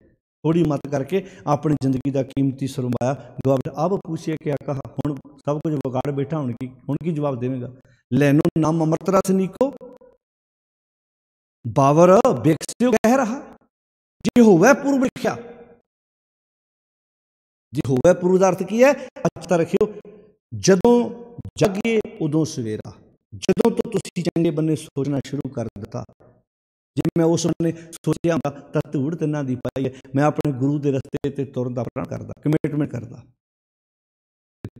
ਥੋੜੀ ਮਤ ਕਰਕੇ ਆਪਣੀ ਜ਼ਿੰਦਗੀ ਦਾ ਕੀਮਤੀ ਸਰਮਾਇਆ ਗਵਾ ਬੈਠਾ। ਅਬ ਪੁੱਛੇ ਕਿਆ ਕਹਾ, ਹੁਣ ਸਭ ਕੁਝ ਵਿਗਾੜ ਬੈਠਾ। ਹੁਣ ਕੀ ਜਵਾਬ ਦੇਵੇਗਾ। ਲੈਨੋ ਨਾਮ ਅੰਮ੍ਰਿਤ ਰਸ ਨੀਕੋ, ਬਾਵਰ ਬੇਕਸਿਓ ਕਹਿ ਰਹਾ। ਜੇ ਹੋਵੇ ਪੂਰਬ ਲਿਖਿਆ, ਜੇ ਹੋਵੇ ਪੂਰਬ ਦਾ ਅਰਥ ਕੀ ਹੈ? ਅੱਛਾ ਰੱਖਿਓ, ਜਦੋਂ ਜਾਗੀਏ ਉਦੋਂ ਸਵੇਰਾ। ਜਦੋਂ ਤੋਂ ਤੁਸੀਂ ਚੰਗੇ ਬੰਨੇ ਸੋਚਣਾ ਸ਼ੁਰੂ ਕਰ ਦਿੱਤਾ, ਜੇ ਮੈਂ ਉਸ ਨੇ ਸੋਚਿਆ ਹੁੰਦਾ ਤਾਂ ਧੂੜ ਤਿੰਨਾਂ ਦੀ ਪਾਈ ਹੈ। ਮੈਂ ਆਪਣੇ ਗੁਰੂ ਦੇ ਰਸਤੇ 'ਤੇ ਤੁਰਨ ਦਾ ਪ੍ਰਣ ਕਰਦਾ, ਕਮਿਟਮੈਂਟ ਕਰਦਾ।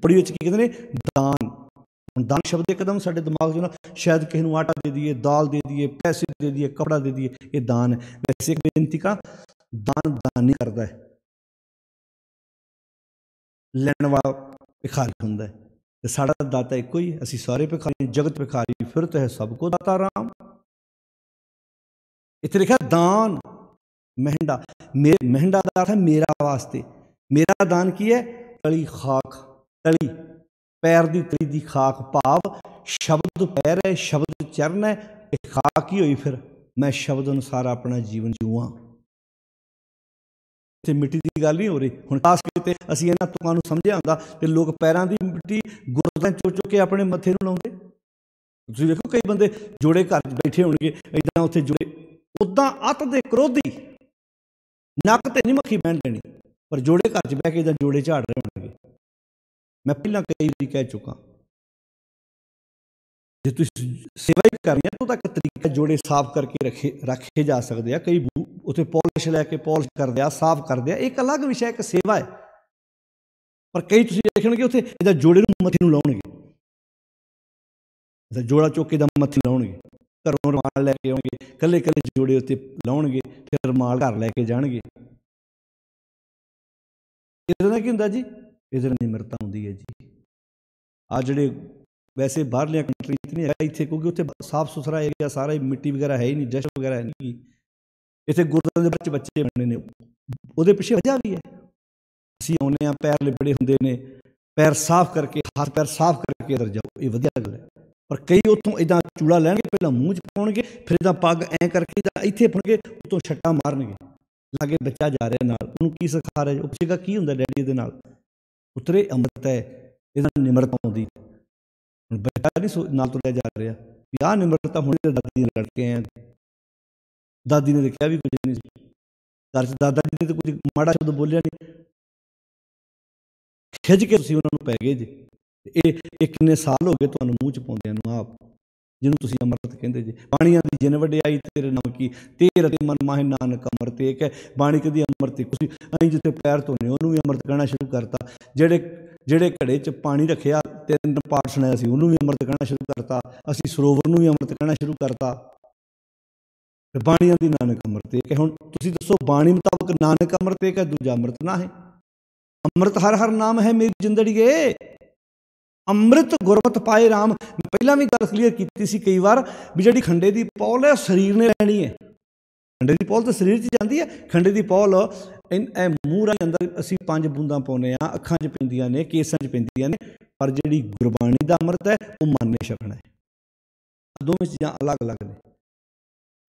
ਪੜੀ ਵਿੱਚ ਕੀ ਕਹਿੰਦੇ ਨੇ? ਦਾਨ। ਹੁਣ ਦਾਨ ਸ਼ਬਦ ਇੱਕਦਮ ਸਾਡੇ ਦਿਮਾਗ 'ਚ ਨਾ ਸ਼ਾਇਦ ਕਿਸੇ ਨੂੰ ਆਟਾ ਦੇ ਦਈਏ, ਦਾਲ ਦੇ ਦਈਏ, ਪੈਸੇ ਦੇ ਦਈਏ, ਕਪੜਾ ਦੇ ਦਈਏ, ਇਹ ਦਾਨ ਹੈ। ਵੈਸੇ ਇੱਕ ਬੇਨਤੀ ਕਰਾਂ, ਦਾਨ ਨਹੀਂ ਕਰਦਾ ਹੈ, ਲੈਣ ਵਾਲਾ ਭਿਖਾਰੀ ਹੁੰਦਾ ਹੈ। ਤੇ ਸਾਡਾ ਦਾਤਾ ਇੱਕੋ ਹੀ ਹੈ, ਅਸੀਂ ਸਾਰੇ ਭਿਖਾਰੀ, ਜਗਤ ਭਿਖਾਰੀ ਫਿਰਤ ਹੈ ਸਭ ਕੋ ਦਾਤਾ ਰਾਮ। ਇੱਥੇ ਲਿਖਿਆ ਦਾਨ ਮਹਿੰਡਾ, ਮਹਿੰਡਾ ਦਾ ਅਰਥ ਹੈ ਮੇਰਾ ਵਾਸਤੇ। ਮੇਰਾ ਦਾਨ ਕੀ ਹੈ? ਤਲੀ ਖਾਕ, ਤਲੀ ਪੈਰ ਦੀ ਤਲੀ ਦੀ ਖਾਕ, ਭਾਵ ਸ਼ਬਦ ਪੈਰ ਹੈ, ਸ਼ਬਦ ਚਰਨ ਹੈ, ਇਹ ਖਾਕ ਹੀ ਹੋਈ। ਫਿਰ ਮੈਂ ਸ਼ਬਦ ਅਨੁਸਾਰ ਆਪਣਾ ਜੀਵਨ ਜੀਵਾਂ। ਇੱਥੇ ਮਿੱਟੀ ਦੀ ਗੱਲ ਨਹੀਂ ਹੋ ਰਹੀ। ਹੁਣ ਖਾਸ ਕਿਤੇ ਅਸੀਂ ਇਹਨਾਂ ਤੁਕਾਂ ਨੂੰ ਸਮਝਿਆ ਹੁੰਦਾ ਤੇ ਲੋਕ ਪੈਰਾਂ ਦੀ ਮਿੱਟੀ ਗੁਰਦਾਂ ਚੁੱਕ ਕੇ ਆਪਣੇ ਮੱਥੇ ਨੂੰ ਲਾਉਂਦੇ। ਤੁਸੀਂ ਵੇਖੋ ਕਈ ਬੰਦੇ ਜੋੜੇ ਘਰ 'ਚ ਬੈਠੇ ਹੋਣਗੇ, ਏਦਾਂ ਉੱਥੇ ਜੋੜੇ, ਉੱਦਾਂ ਅੱਤ ਦੇ ਕਰੋਧੀ, ਨੱਕ ਤੇ ਨਹੀਂ ਮੱਖੀ ਬਹਿਣ ਦੇਣੀ, ਪਰ ਜੋੜੇ ਘਰ 'ਚ ਬਹਿ ਕੇ ਜਾਂ ਜੋੜੇ ਝਾੜ ਰਹੇ ਹੋਣਗੇ। ਮੈਂ ਪਹਿਲਾਂ ਕਈ ਵਾਰੀ ਕਹਿ ਚੁੱਕਾ, ਜੇ ਤੁਸੀਂ ਸੇਵਾ ਹੀ ਕਰਨੀ ਹੈ ਤਾਂ ਉਹਦਾ ਇੱਕ ਤਰੀਕਾ, ਜੋੜੇ ਸਾਫ਼ ਕਰਕੇ ਰੱਖੇ ਜਾ ਸਕਦੇ ਆ। ਕਈ ਉੱਥੇ ਪੋਲਿਸ਼ ਲੈ ਕੇ ਪੋਲਿਸ਼ ਕਰਦੇ ਆ, ਸਾਫ਼ ਕਰਦੇ ਆ, ਇੱਕ ਅਲੱਗ ਵਿਸ਼ਾ, ਇੱਕ ਸੇਵਾ ਹੈ। ਪਰ ਕਈ ਤੁਸੀਂ ਦੇਖਣਗੇ ਉੱਥੇ ਇਹਦਾ ਜੋੜੇ ਨੂੰ ਮੱਥੇ ਨੂੰ ਲਾਉਣਗੇ, ਜੋੜਾ ਚੁੱਕ ਕੇ ਦਾ ਮੱਥੇ ਲਾਉਣਗੇ, ਘਰੋਂ ਰੁਮਾਲ ਲੈ ਕੇ ਆਉਣਗੇ, ਇਕੱਲੇ ਇਕੱਲੇ ਜੋੜੇ ਉੱਤੇ ਲਾਉਣਗੇ, ਫਿਰ ਰੁਮਾਲ ਘਰ ਲੈ ਕੇ ਜਾਣਗੇ। ਇਹਦੇ ਨਾਲ ਕੀ ਹੁੰਦਾ ਜੀ? ਇਹਦੇ ਨਾਲ ਨਿਮਰਤਾ ਹੁੰਦੀ ਹੈ ਜੀ। ਆ ਜਿਹੜੇ ਵੈਸੇ ਬਾਹਰਲੀਆਂ ਕੰਟਰੀ 'ਚ ਨਹੀਂ ਹੈਗਾ ਇੱਥੇ, ਕਿਉਂਕਿ ਉੱਥੇ ਸਾਫ਼ ਸੁਥਰਾ ਏਰੀਆ ਸਾਰਾ ਹੀ, ਮਿੱਟੀ ਵਗੈਰਾ ਹੈ ਹੀ ਨਹੀਂ, ਡਸਟ ਵਗੈਰਾ ਹੈ ਨਹੀਂ। ਇੱਥੇ ਗੁਰਦਾਂ ਦੇ ਵਿੱਚ ਬੱਚੇ ਬਣੇ ਨੇ, ਉਹਦੇ ਪਿੱਛੇ ਵਜ੍ਹਾ ਵੀ ਹੈ। ਅਸੀਂ ਆਉਂਦੇ ਹਾਂ, ਪੈਰ ਲਿਬੜੇ ਹੁੰਦੇ ਨੇ, ਪੈਰ ਸਾਫ਼ ਕਰਕੇ, ਹੱਥ ਪੈਰ ਸਾਫ਼ ਕਰਕੇ ਅੰਦਰ ਜਾਓ, ਇਹ ਵਧੀਆ ਗੱਲ ਹੈ। ਪਰ ਕਈ ਉੱਥੋਂ ਇੱਦਾਂ ਚੂੜਾ ਲੈਣਗੇ, ਪਹਿਲਾਂ ਮੂੰਹ 'ਚ ਪਾਉਣਗੇ, ਫਿਰ ਇੱਦਾਂ ਪੱਗ ਐਂ ਕਰਕੇ ਜਾਂ ਇੱਥੇ ਪਾਉਣਗੇ, ਉੱਤੋਂ ਛੱਟਾ ਮਾਰਨਗੇ। ਲਾਗੇ ਬੱਚਾ ਜਾ ਰਿਹਾ ਨਾਲ, ਉਹਨੂੰ ਕੀ ਸਿਖਾ ਰਿਹਾ? ਉਹ ਪੁੱਛੇਗਾ ਕੀ ਹੁੰਦਾ ਡੈਡੀ ਇਹਦੇ ਨਾਲ? ਉਤਰੇ ਅੰਮ੍ਰਿਤ ਹੈ, ਇਹਦੇ ਨਾਲ ਨਿਮਰਤਾ ਆਉਂਦੀ। ਹੁਣ ਬੱਚਾ ਨਹੀਂ ਨਾਲ ਤੁਰਿਆ ਜਾ ਰਿਹਾ ਵੀ ਆਹ ਨਿਮਰਤਾ ਹੁਣ ਦਾਦੀ ਨਾਲ ਲੜ ਕੇ ਆਏ, ਦਾਦੀ ਨੇ ਦੇਖਿਆ ਵੀ ਕੁਝ ਨਹੀਂ ਸੀ ਘਰ 'ਚ, ਦਾਦਾ ਜੀ ਨੇ ਤਾਂ ਕੁਝ ਮਾੜਾ ਸ਼ਬਦ ਬੋਲਿਆ ਨਹੀਂ, ਖਿੱਚ ਕੇ ਤੁਸੀਂ ਉਹਨਾਂ ਨੂੰ ਪੈ ਗਏ ਜੀ। ਇਹ ਕਿੰਨੇ ਸਾਲ ਹੋ ਗਏ ਤੁਹਾਨੂੰ ਮੂੰਹ 'ਚ ਪਾਉਂਦਿਆਂ ਨੂੰ, ਆਪ ਜਿਹਨੂੰ ਤੁਸੀਂ ਅੰਮ੍ਰਿਤ ਕਹਿੰਦੇ ਜੀ। ਬਾਣੀਆਂ ਦੀ ਜਿਨ ਵਡਿਆਈ ਤੇਰੇ ਨਾਮ ਕੀ, ਤੇਰ ਅਤੇ ਮਨ ਮਾਹਿ ਨਾਨਕ ਅੰਮ੍ਰਿਤ ਏਕ ਹੈ। ਬਾਣੀ ਕਦੀ ਅੰਮ੍ਰਿਤ, ਤੁਸੀਂ ਅਸੀਂ ਜਿੱਥੇ ਪੈਰ ਧੋਨੇ ਉਹਨੂੰ ਵੀ ਅੰਮ੍ਰਿਤ ਕਹਿਣਾ ਸ਼ੁਰੂ ਕਰਤਾ। ਜਿਹੜੇ ਘੜੇ 'ਚ ਪਾਣੀ ਰੱਖਿਆ, 3 ਪਾਠ ਸੁਣਾਇਆ ਸੀ, ਉਹਨੂੰ ਵੀ ਅੰਮ੍ਰਿਤ ਕਹਿਣਾ ਸ਼ੁਰੂ ਕਰਤਾ। ਅਸੀਂ ਸਰੋਵਰ ਨੂੰ ਵੀ ਅੰਮ੍ਰਿਤ ਕਹਿਣਾ ਸ਼ੁਰੂ ਕਰਤਾ। ਬਾਣੀਆਂ ਦੀ ਨਾਨਕ ਅੰਮ੍ਰਿਤ ਏਕ ਹੈ। ਹੁਣ ਤੁਸੀਂ ਦੱਸੋ, ਬਾਣੀ ਮੁਤਾਬਕ ਨਾਨਕ ਅੰਮ੍ਰਿਤ ਏਕ ਹੈ, ਦੂਜਾ ਅੰਮ੍ਰਿਤ ਨਾ ਹੈ। ਅੰਮ੍ਰਿਤ ਹਰ ਹਰ ਨਾਮ ਹੈ ਮੇਰੀ ਜ਼ਿੰਦੜੀਏ, ਅੰਮ੍ਰਿਤ ਗੁਰਮਤਿ ਪਾਏ ਰਾਮ। ਮੈਂ ਪਹਿਲਾਂ ਵੀ ਗੱਲ ਕਲੀਅਰ ਕੀਤੀ ਸੀ ਕਈ ਵਾਰ ਵੀ ਜਿਹੜੀ ਖੰਡੇ ਦੀ ਪੌਲ ਹੈ ਸਰੀਰ ਨੇ ਲੈਣੀ ਹੈ। ਖੰਡੇ ਦੀ ਪੌਲ ਤਾਂ ਸਰੀਰ 'ਚ ਜਾਂਦੀ ਹੈ। ਖੰਡੇ ਦੀ ਪੌਲ ਮੂੰਹ ਰਾਹੀਂ ਅੰਦਰ ਅਸੀਂ 5 ਬੂੰਦਾਂ ਪਾਉਂਦੇ ਹਾਂ, ਅੱਖਾਂ 'ਚ ਪੈਂਦੀਆਂ ਨੇ, ਕੇਸਾਂ 'ਚ ਪੈਂਦੀਆਂ ਨੇ, ਪਰ ਜਿਹੜੀ ਗੁਰਬਾਣੀ ਦਾ ਅੰਮ੍ਰਿਤ ਹੈ ਉਹ ਮਨ ਨੇ ਛਕਣਾ ਹੈ। ਦੋਵੇਂ ਚੀਜ਼ਾਂ ਅਲੱਗ ਅਲੱਗ ਨੇ।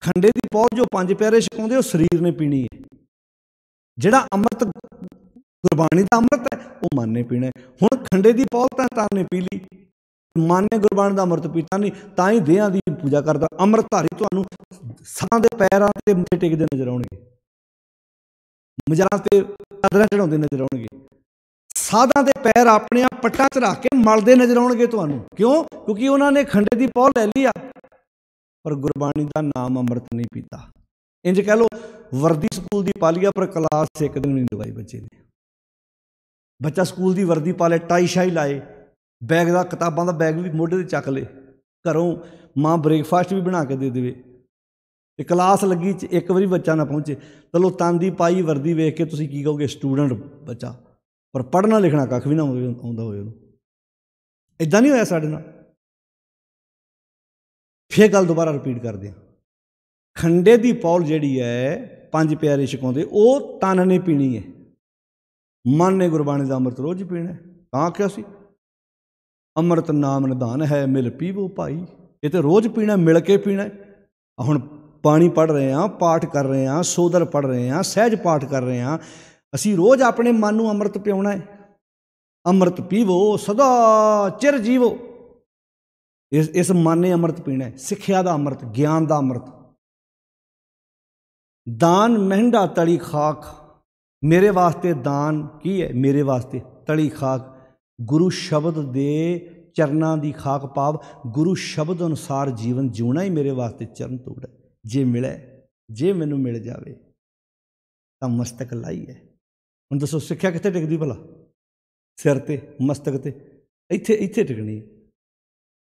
ਖੰਡੇ ਦੀ ਪੌਲ ਜੋ 5 ਪਿਆਰੇ ਛਕਾਉਂਦੇ ਉਹ ਸਰੀਰ ਨੇ ਪੀਣੀ ਹੈ। ਜਿਹੜਾ ਅੰਮ੍ਰਿਤ ਗੁਰਬਾਣੀ ਦਾ ਅੰਮ੍ਰਿਤ ਹੈ ਉਹ ਮਨ ਨੇ ਪੀਣਾ। ਹੁਣ ਖੰਡੇ ਦੀ ਪੌਲ ਤਾਂ ਨੇ ਪੀ ਲਈ, ਮਨ ਨੇ ਗੁਰਬਾਣੀ ਦਾ ਅੰਮ੍ਰਿਤ ਪੀਤਾ ਨਹੀਂ, ਤਾਂ ਹੀ ਦੇਹਾਂ ਦੀ ਪੂਜਾ ਕਰਦਾ। ਅੰਮ੍ਰਿਤਧਾਰੀ ਤੁਹਾਨੂੰ ਸਾਂ ਦੇ ਪੈਰਾਂ ਤੇ ਮੱਥੇ ਟੇਕਦੇ ਨਜ਼ਰ ਆਉਣਗੇ, ਮਜ਼ਾਰਾਂ ਤੇ ਚਾਦਰਾਂ ਚੜਾਉਂਦੇ ਨਜ਼ਰ ਆਉਣਗੇ, ਸਾਧਾਂ ਦੇ ਪੈਰ ਆਪਣੇ ਆਪ ਪੱਟਾਂ 'ਚ ਰੱਖ ਕੇ ਮਲਦੇ ਨਜ਼ਰ ਆਉਣਗੇ ਤੁਹਾਨੂੰ। ਕਿਉਂ? ਕਿਉਂਕਿ ਉਹਨਾਂ ਨੇ ਖੰਡੇ ਦੀ ਪੌਲ ਲੈ ਲਈ ਆ, ਪਰ ਗੁਰਬਾਣੀ ਦਾ ਨਾਮ ਅੰਮ੍ਰਿਤ ਨਹੀਂ ਪੀਤਾ। ਇੰਜ ਕਹਿ ਲਓ, ਵਰਦੀ ਸਕੂਲ ਦੀ ਪਾ ਲਈ ਆ, ਪਰ ਕਲਾਸ ਇੱਕ ਦਿਨ ਨਹੀਂ ਲਗਾਈ ਬੱਚੇ ਨੇ। ਬੱਚਾ ਸਕੂਲ ਦੀ ਵਰਦੀ ਪਾ ਲੇ, ਟਾਈ ਸ਼ਾਈ ਲਾਏ, ਬੈਗ ਦਾ, ਕਿਤਾਬਾਂ ਦਾ ਬੈਗ ਵੀ ਮੋਢੇ 'ਤੇ ਚੱਕ ਲੇ, ਘਰੋਂ ਮਾਂ ਬ੍ਰੇਕਫਾਸਟ ਵੀ ਬਣਾ ਕੇ ਦੇ ਦੇਵੇ, ਤੇ ਕਲਾਸ ਲੱਗੀ 'ਚ ਇੱਕ ਵਾਰੀ ਬੱਚਾ ਨਾ ਪਹੁੰਚੇ। ਚਲੋ ਤਨ ਦੀ ਪਾਈ ਵਰਦੀ ਵੇਖ ਕੇ ਤੁਸੀਂ ਕੀ ਕਹੋਗੇ? ਸਟੂਡੈਂਟ ਬੱਚਾ, ਪਰ ਪੜ੍ਹਨਾ ਲਿਖਣਾ ਕੱਖ ਵੀ ਨਾ ਆਉਂਦਾ ਹੋਵੇ ਉਹਨੂੰ। ਇੱਦਾਂ ਨਹੀਂ ਹੋਇਆ ਸਾਡੇ ਨਾਲ। ਫਿਰ ਗੱਲ ਦੁਬਾਰਾ ਰਿਪੀਟ ਕਰਦੇ ਹਾਂ। ਖੰਡੇ ਦੀ ਪੌਲ ਜਿਹੜੀ ਹੈ 5 ਪਿਆਰੇ ਛਕਾਉਂਦੇ, ਉਹ ਤਨ ਨੇ ਪੀਣੀ ਹੈ, ਮਨ ਨੇ ਗੁਰਬਾਣੀ ਦਾ ਅੰਮ੍ਰਿਤ ਰੋਜ਼ ਪੀਣਾ। ਤਾਂ ਆਖਿਆ ਸੀ ਅੰਮ੍ਰਿਤ ਨਾਮ ਨਿਧਾਨ ਹੈ, ਮਿਲ ਪੀਵੋ ਭਾਈ। ਇਹ ਤਾਂ ਰੋਜ਼ ਪੀਣਾ, ਮਿਲ ਕੇ ਪੀਣਾ। ਹੁਣ ਬਾਣੀ ਪੜ੍ਹ ਰਹੇ ਹਾਂ, ਪਾਠ ਕਰ ਰਹੇ ਹਾਂ, ਸੋਦਰ ਪੜ੍ਹ ਰਹੇ ਹਾਂ, ਸਹਿਜ ਪਾਠ ਕਰ ਰਹੇ ਹਾਂ, ਅਸੀਂ ਰੋਜ਼ ਆਪਣੇ ਮਨ ਨੂੰ ਅੰਮ੍ਰਿਤ ਪਿਆਉਣਾ ਹੈ। ਅੰਮ੍ਰਿਤ ਪੀਵੋ ਸਦਾ ਚਿਰ ਜੀਵੋ। ਇਸ ਮਨ ਨੇ ਅੰਮ੍ਰਿਤ ਪੀਣਾ, ਸਿੱਖਿਆ ਦਾ ਅੰਮ੍ਰਿਤ, ਗਿਆਨ ਦਾ ਅੰਮ੍ਰਿਤ। ਦਾਨ ਮਹਿੰਡਾ ਤਲੀ ਖਾਕ। ਮੇਰੇ ਵਾਸਤੇ ਦਾਨ ਕੀ ਹੈ? ਮੇਰੇ ਵਾਸਤੇ ਤਲੀ ਖਾਕ, ਗੁਰੂ ਸ਼ਬਦ ਦੇ ਚਰਨਾਂ ਦੀ ਖਾਕ, ਭਾਵ ਗੁਰੂ ਸ਼ਬਦ ਅਨੁਸਾਰ ਜੀਵਨ ਜਿਉਣਾ ਹੀ ਮੇਰੇ ਵਾਸਤੇ ਚਰਨ ਧੂੜ ਹੈ। ਜੇ ਮਿਲੇ, ਜੇ ਮੈਨੂੰ ਮਿਲ ਜਾਵੇ ਤਾਂ ਮਸਤਕ ਲਾਈ ਹੈ। ਹੁਣ ਦੱਸੋ ਸਿੱਖਿਆ ਕਿੱਥੇ ਟਿਕਦੀ ਭਲਾ? ਸਿਰ 'ਤੇ, ਮਸਤਕ 'ਤੇ, ਇੱਥੇ ਟਿਕਣੀ ਹੈ।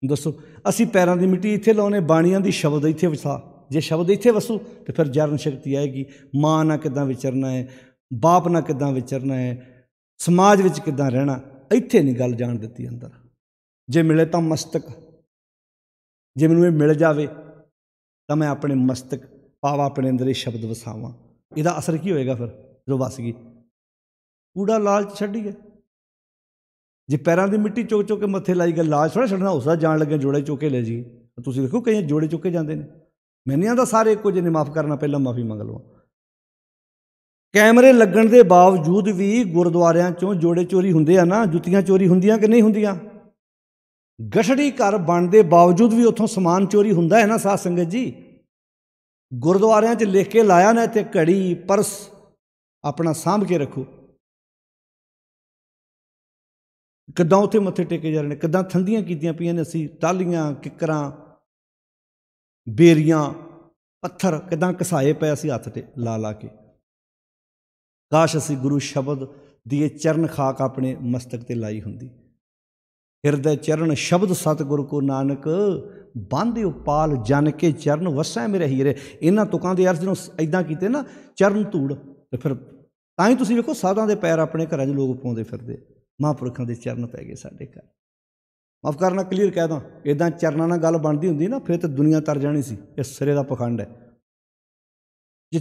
दसो असी पैरों की मिट्टी इत्थे लाने, बाणियां दी शब्द इत्थे वसा, जे शब्द इत्थे वसू तो फिर जरण शक्ति आएगी। माँ ना किदां विचरना है, बाप ना किदां विचरना है, समाज विच किदां रहना, इत्थे नहीं गल जान दित्ती अंदर। जे मिले तो मस्तक, जे मैनूं ये मिल जाए तो मैं अपने मस्तक पावा, अपने अंदर ये शब्द वसावां, इहदा असर की होएगा फिर जो वस गई? कूड़ा लालच छड्डिए। जे पैरों की मिट्टी चुक चुक के मत्थे लाई गए, लालच थोड़ा छड्डना, उसदा जान लगे जोड़े चुक के ले जी। तुसीं देखो कई जोड़े चुके जाते हैं। मैं नहीं आंदा सारे इक्को जिहे माफ़ करना, पहला माफ़ी मंग लवां। कैमरे लगण के बावजूद भी गुरुद्वारियां चों जोड़े चोरी हुंदे आ ना, जुत्तियां चोरी हुंदियां कि नहीं हुंदियां? गठड़ी घर बनने बावजूद भी उत्थों समान चोरी हुंदा है ना साध संगत जी। गुरुद्वारियां च लिख के लाया ना, इत्थे घड़ी पर्स अपना सांभ के रखो। किदां उत्थे मत्थे टेके जा रहे हैं, किदां थंदियां कीतियां पईयां ने असीं, टालियां किकरां बेरियां पत्थर किदां घसाए पे असीं हत्थ ते ला ला के। काश असीं गुरु शब्द दी चरण खाक अपने मस्तक ते लाई हुंदी। हिरदे चरण शब्द सतगुर को नानक, बांधिओ पाल जन के चरण वसै मेरे हीरे। इन्हां तुकां दे अर्थ जो इदां कीते ना, चरण धूड़, तो फिर तां ही तुसीं वेखो साधां दे पैर अपने घरां 'च लोग पाउंदे फिरदे, महापुरखां दे चरण पै गए साडे घर। माफ़ करना, क्लीयर कह दां, इदां चरणां नाल गल बनदी हुंदी ना, फिर तो दुनिया तर जानी सी। इस सिरे दा पखंड है। जे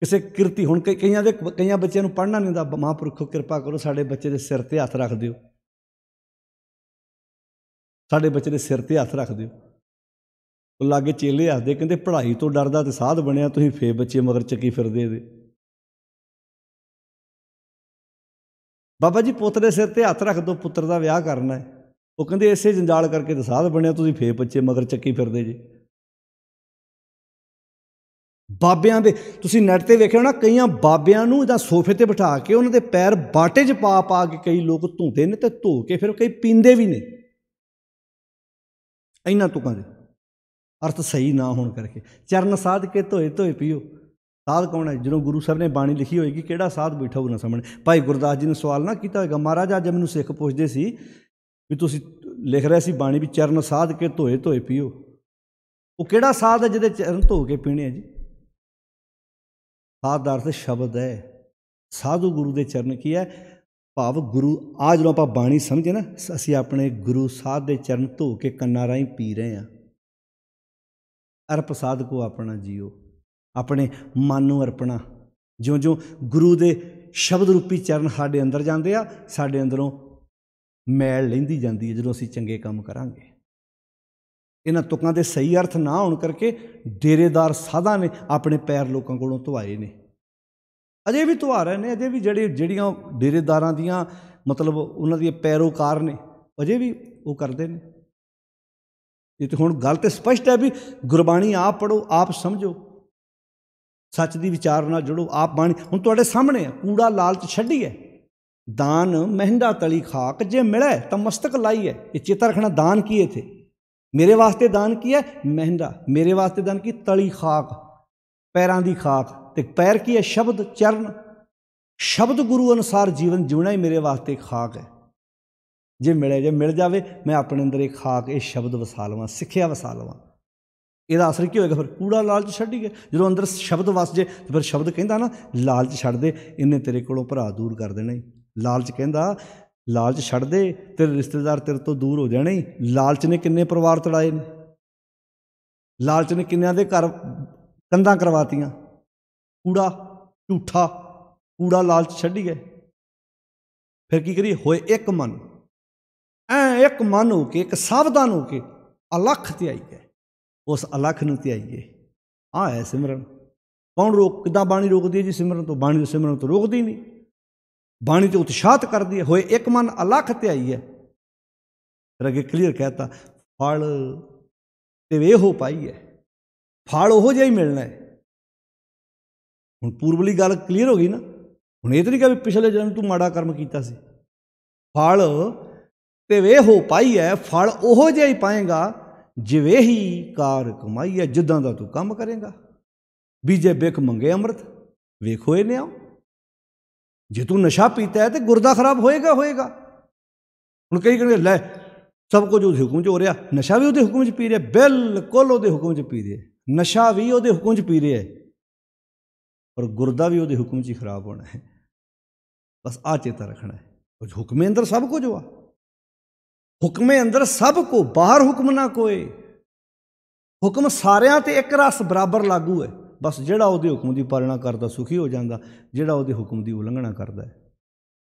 किसी किरती हुण कई बच्चों नूं पढ़ना नहीं आंदा, महापुरखो कृपा करो साडे बच्चे दे सिर ते हत्थ रख दिओ, साडे बच्चे दे सिर ते हत्थ रख दिओ। लागे चेले हसदे, कहंदे पढ़ाई तो डरदा ते साध बनिया, तुसीं फेर बच्चे मगर चक्की फिरदे दे। बाबा जी पुत्त दे सिर ते हत्थ रख दो, पुत्तर दा विआह करना है। वो कहंदे इसे जंजाल करके तो साध बनिया, तुसीं फेर बच्चे मगर चक्की फिरदे जे। बाबियां दे तुसीं नैट ते वेखिओ ना, कई बाबियां नूं जां सोफे ते बिठा के उन्हां दे पैर बाटे 'च पा पा के कई लोग धोंदे ने, ते धो के फिर कई पींदे भी ने। इन्हां तुकां दे अर्थ सही ना होने करके चरण साध के धोए धोए पीओ। साध कौन है? जो गुरु साहब ने बाणी लिखी होएगी, किहड़ा साध बैठा होना सामने? भाई गुरदास जी ने सवाल ना किया होएगा, महाराज अज मैनूं सिख पुछदे सी भी तुसीं लिख रहे सी बाणी भी चरण साध के धोए धोए पीओ, वो किहड़ा साध है जिहदे चरण धो के पीने है जी? साध दा अर्थ शब्द है। साधु गुरु के चरण की है भाव गुरु। आ जो आप बाणी समझे ना, असीं अपने गुरु साध के चरण धो के कन्नां राहीं पी रहे हैं। अर्प साध को अपना जियो, अपने मन नूं अर्पणा। ज्यों ज्यों गुरु के शब्द रूपी चरण साडे अंदर जाते आ, साडे अंदरों मैल लहिंदी जाती है। जो असीं चंगे काम करांगे, इन्हां तुकां दे सही अर्थ ना होण करके डेरेदार साधां ने अपने पैर लोगों कोलों धुआए ने, अजे भी धुआ रहे ने। अजे भी ਜਿਹੜੀਆਂ डेरेदारां दियां मतलब उन्हां दी पैरोकार ने, अजे भी वो करते हैं। ये तो हुण गल तो स्पष्ट है भी गुरबाणी आप पढ़ो, आप समझो, सच की विचार नाल जुड़ो, आप बाणी हुण तुहाडे सामने है। कूड़ा लालच छड्डिए, दान महिंदा तली खाक, जे मिले तो मस्तक लाई है। ये चेता रखना, दान किए थे मेरे वास्ते, दान किया महिंदा, मेरे वास्ते दान की तली खाक, पैरां दी खाक, ते पैर की है शब्द चरण। शब्द गुरु अनुसार जीवन जीवना ही मेरे वास्ते खाक है। जे मिले, जे मिल जाए, मैं अपने अंदर एक खाक ये शब्द वसा लवां, सिक्ख्या वसा लवां। ਇਹਦਾ असर की होएगा? फिर कूड़ा लालच छड्डिए। जो अंदर शब्द वस जे तो फिर शब्द कहता ना, लालच छड्ड दे, इन्हें तेरे कोलों भरा दूर कर देना ही। लालच कहता लालच छड्ड दे, तेरे रिश्तेदार तेरे तो दूर हो जाने ही। लालच ने किन्ने परिवार तड़ाए ने, लालच ने किन्नियां दे घर कंधां करवातियां। कूड़ा झूठा कूड़ा लालच छड्डिए। फिर की करिए? होए एक मन, एक मन हो के, एक सावधान हो के अलख ते आइए, उस अलख नूं ते आइए। आ है सिमरन। कौन रोक, किदां बाणी रोकदी है जी सिमरन तो? बाणी तो सिमरन तो रोकदी नहीं, बाणी तो उत्साहित कर दी है। होए एक मन अलख ते आइए। फिर अगे क्लीयर कहता, फल ते वे हो पाई है, फल ओहो जिहा ही मिलना है। हुण पूर्वली गल क्लीयर हो गई ना। हुण ये तो नहीं कहा भी पिछले जन्म तू माड़ा कर्म कीता सी। फल ते वे हो पाई है, फल ओहो जिहा ही पाएगा जिवे ही कार कमाई है, जिद्दां दा तू काम करेगा। बीजे बिख मंगे अमृत, वेखो ये न्याओ। जे तू नशा पीता है तो गुरदा खराब होएगा होएगा। हुण कई कहते लै सब कुछ उसके हुक्म च हो रहा, नशा भी उसके हुक्म च पी रहा, बिल्कुल उसके हुक्म च पी रहा, नशा भी उसके हुक्म च पी रहा है, और गुरदा भी उसके हुक्म च ही खराब होना है। बस आ चेता रखना है, कुछ हुक्मे अंदर सब कुछ हुआ, हुक्मे अंदर सब को, बाहर हुक्म ना कोई, हुक्म सारिਆਂ ते एक रस बराबर लागू है। बस ਜਿਹੜਾ ਉਹਦੇ हुक्म की पालना करता सुखी हो जाता, ਜਿਹੜਾ ਉਹਦੇ हुक्म की उलंघना करता है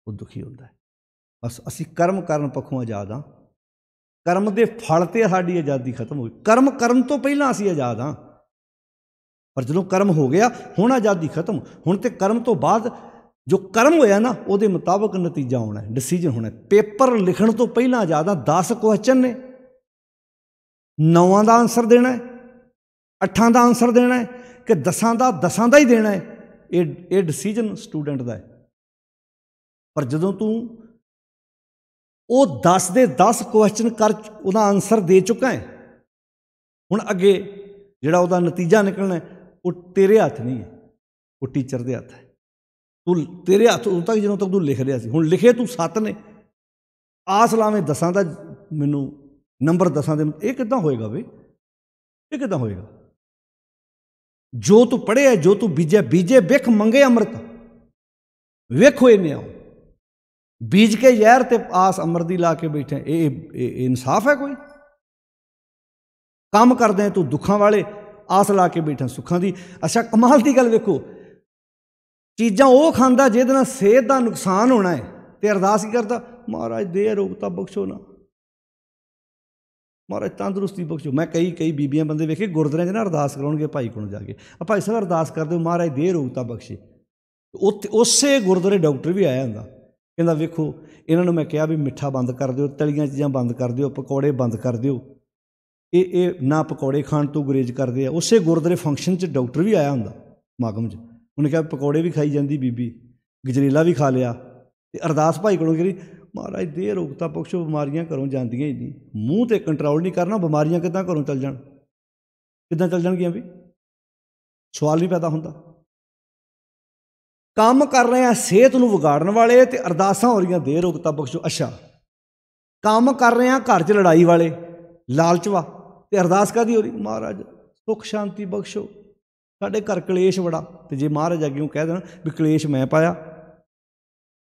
वो दुखी होता है। बस असी कर्म करन पक्षों आज़ाद हाँ, कर्म के फल ते साडी आज़ादी खत्म हो गई। कर्म करन तो पहला असी आज़ाद हाँ, पर जो कर्म हो गया हुण आज़ादी खत्म। हुण ते कर्म तो बाद जो कर्म होया ना उहदे मुताबक नतीजा होना है, डिसीजन होना है। पेपर लिखण तो पहला आज़ाद हाँ। 10 क्वेश्चन ने, 9 का आंसर देना है, 8 का आंसर देना है कि 10 का ही देना है, ये डिसीजन स्टूडेंट का है। पर जदों तू वो 10 के 10 क्वेश्चन कर उसका आंसर दे चुका है, हुण अगे जिहड़ा उसका नतीजा निकलना है वो तेरे हाथ नहीं है, वो टीचर के हाथ है। तू तेरे हाथ उदों तक ਜਦੋਂ तक तू लिख रहा सी, हुण लिखे तू 7 ने, आस लावें 10 का मैनू नंबर 10 दे, ये किदां होएगा वे, ये किदां होएगा? जो तू पढ़े है, जो तू बीजे, बीजे विख मंगे अमृत, विख होए ने आओ, बीज के जहर ते आस अमृत दी ला के बैठे, ये इंसाफ है कोई? काम करते हैं तू दुखों वाले, आस ला के बैठा सुखों की। अच्छा कमाल की गल वेखो, चीज़ां वो खांदा जिहदे नाल सेहत का नुकसान होना है, तो अरदास की करता, महाराज दे रोगता बख्शो ना, महाराज तंदुरुस्ती बख्शो। मैं कई बीबियां बंदे वेखे गुरद्वारे ना अरदास कराउणगे भाई को जाके, भाई साहब अरदास कर दो महाराज दे रोगता बख्शे। उसे गुरद्वारे डॉक्टर भी आया हुंदा, कहंदा वेखो इन्होंने मैं कहा भी मिठा बंद कर दो, तलियां चीज़ां बंद कर दो, पकौड़े बंद कर दो, ये ना पकौड़े खाण तो गुरेज करते हैं। उसे गुरद्वारे फंक्शन च डॉक्टर भी आया हुंदा समागम च, उन्हें कहा पकौड़े भी खाई जाती बीबी, गजरेला भी खा लिया, तो अरदास भाई को करी महाराज दे रोगता बख्शो, बीमारियां घरों जांदियां ही नहीं, मूँह ते कंट्रोल नहीं करना, बीमारियां किदां घरों चल जाण, किदां चल जाणगियां भी, सवाल नहीं पैदा होंदा। काम कर रहे हैं सेहत नूं विगाड़न वाले, तो अरदासां हो रही दे रोगता बख्शो। अच्छा काम कर रहे हैं घर च लड़ाई वाले, लालचवा, तो अरदास काहदी हो रही, महाराज सुख शांति बख्शो, साडे घर कलेश बड़ा। तो जे महाराज अग्गों कह देना भी कलेश मैं पाया,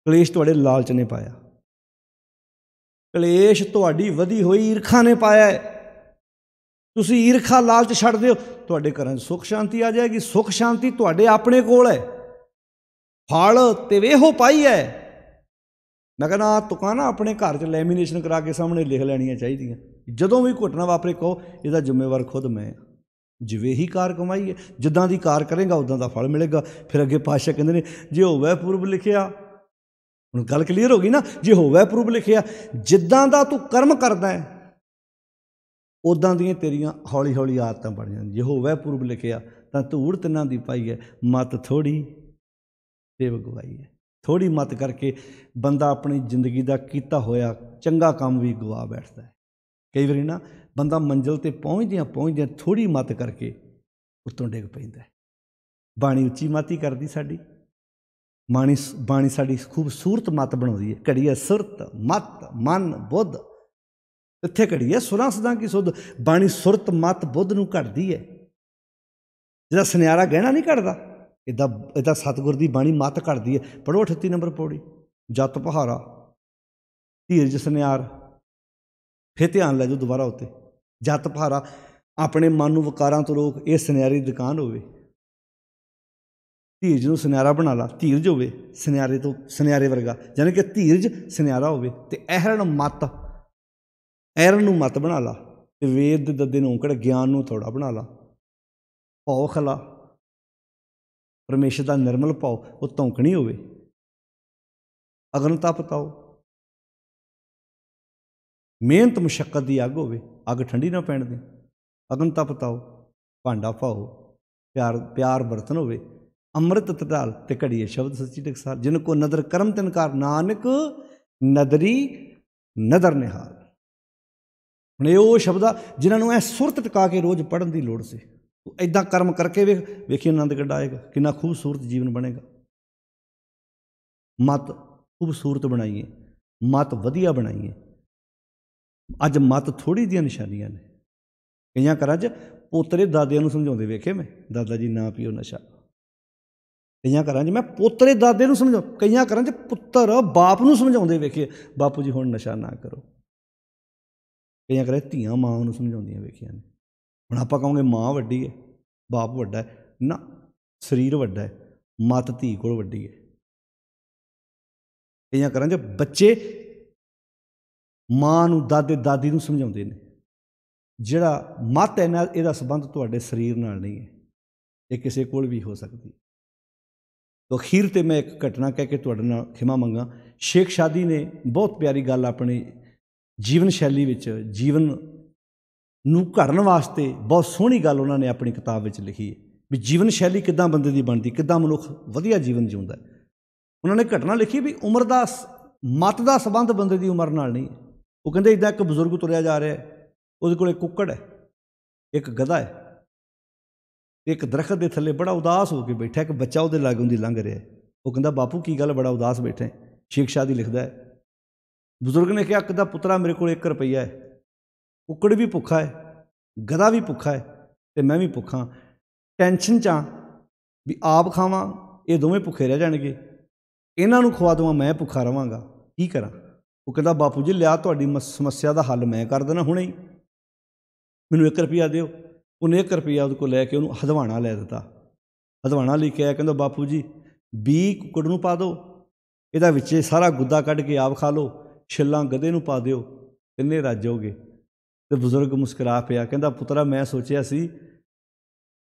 कलेश तुहाडे लालच ने पाया, कलेश तुहाडी वधी होई ईरखा ने पाया है, तुसी ईरखा लालच छड्ड दिओ, तुहाडे घरां सुख शांति आ जाएगी। सुख शांति तुहाडे अपने कोल है, फल ते वेहो पाई है। मैं कहना तुकां ना अपने घर च लैमीनेशन करा के सामने लिख लैनियां चाहिए, जदों भी घटना वापरे कहो इसदा जिम्मेवार खुद मैं, जिवें ही कार कमाई है, जिद्दां दी कार करेगा उदां दा फल मिलेगा। फिर अगे पातशाह कहंदे ने जे होवे पूर्व लिखिया, हुण गल क्लीयर हो गई ना, जे होवे पूर्व लिखिया, जिद्दां दा तू कर्म करदा है उदां दियां तेरियां हौली हौली आदतां बन जांदियां। जे होवे पूर्व लिखिया तां धूड़ तिन्हां दी पाई है, मत थोड़ी सेव गवाई है। थोड़ी मत करके बंदा अपनी जिंदगी का किया होया चंगा काम भी गवा बैठता है। कई बार ना बंदा मंजिल ते पहुँचदियां थोड़ी मत करके उत्तों डिग पैंदा है। बाणी उच्ची मत ही करती साडी, बाणी साडी खूबसूरत मत बनाउंदी है। घड़ी है सुरत मत मन बुद्ध, इत्थे घड़ी है सुरां सदां की सुध। बाणी सुरत मत बुद्ध नूं घड़दी है, जिहदा सुनियारा गहना नहीं घड़दा, इदा सतगुर की बाणी मत घड़दी है। पढ़ो 38 नंबर पौड़ी, जत पहारा धीरज सुनियार, फिर ध्यान लै जाओ दोबारा उत्ते, जत पहारा अपने मन नूं विकारां तो रोक, ये सुनियारे दी दुकान होवे, धीरज नूं सुनियारा बना ला, धीरज होवे सुनियारे तो सुनियारे वर्गा, यानी कि धीरज सुनियारा होवे। ते ऐरन मत, ऐरन नूं मत बना ला, ते वेद दे दद्दे नूं औंकड़ ज्ञान नूं थोड़ा बना ला। भाव खला परमेश्वर का निर्मल भाव वो धौंकनी होवे। अगन तप ताओ, मेहनत मुशक्कत की अग होवे, अग ठंडी ना पैण दे। अगन तप ताओ, भांडा भाओ, प्यार प्यार बरतन होवे, अमृत तटाल ते घड़िए शब्द सच्ची टकसाल। जिनको नदर करम तिनकार, नानक नदरी नदर निहाल। हुण ये वो शब्द आ जिन्होंने सुरत टका के रोज़ पढ़न की लोड़ से। इदां कर्म करके वेखिए आनंद किड्डा आएगा, कितना खूबसूरत जीवन बनेगा। मत खूबसूरत बनाइए, मत वधिया बनाइए, अज मत थोड़ी दियां निशानियां ने। कईयां घरां 'च पोतरे दादियां नूं समझाउंदे वेखे मैं, दादा जी ना पीओ नशा। कईयां घरां 'च मैं पोतरे दादे नूं समझा, कईयां घरां 'च पुत्तर बाप नूं समझाउंदे वेखे, बापू जी हुण नशा ना करो। कईयां घरां 'च धीआं मां नूं समझाउंदियां वेखियां ने। हुण आपां कहांगे मां वड्डी है, बाप वड्डा है, ना, शरीर वड्डा है, मत धी कोल वड्डी है। कईयां घरां 'च बच्चे मां नूं, दादे दादी नूं समझाउंदे ने। जिहड़ा मत है ना, इहदा संबंध तुहाडे शरीर नाल नहीं है, ये किसी कोल भी हो सकदी। तो अखीर ते मैं एक घटना कह के तुहाडे नाल खिमा मंगा। शेख शादी ने बहुत प्यारी गल अपनी जीवन शैली विच, जीवन नूं घड़न वास्ते बहुत सोहनी गल उन्होंने अपनी किताब विच लिखी है भी जीवन शैली किद्दां बंदे दी बनदी, किद्दां मनुख वधिया जीवन जिउंदा है। उन्होंने घटना लिखी भी उम्र का, मत का संबंध बंदे की उम्र नाल नहीं है। वो कहते इदा एक बजुर्ग तुरया जा रहा है, वो कोल एक कुक्कड़ है, एक गधा है, एक दरखत के थले बड़ा उदास होकर बैठा, एक बच्चा वो लागों दी लंघ रहा है। वो कहता बापू की गल बड़ा उदास बैठे। शेख शादी लिखता है, बजुर्ग ने कहा कहता पुत्रा मेरे को 1 रुपया है, कुक्कड़ भी भुखा है, गधा भी भुखा है, तो मैं भी भुखा, टेंशन चा भी आप खावां ये दोवें भुखे रह जाएंगे, इन्हों खवा देवां मैं भुखा रहांगा, की करा। वो कहता बापू जी लिया तुहाडी समस्या का हल मैं कर देना हुणे ही, मैनूं 1 रुपया दिओ। उन्हें 1 रुपया उहदे कोल लैके उन्होंने हदवाणा लै दिता। हदवाणा लेके आया, कहता बापू जी 20 कुक्कड़ नूं पा दो, इहदा विचे सारा गुद्दा कढ के आप खा लो, छिल्लां गधे नूं पा दिओ, तिन्ने रज जाओगे। तो बजुर्ग मुस्करा पिया, कहता पुत्रा मैं सोचिया सी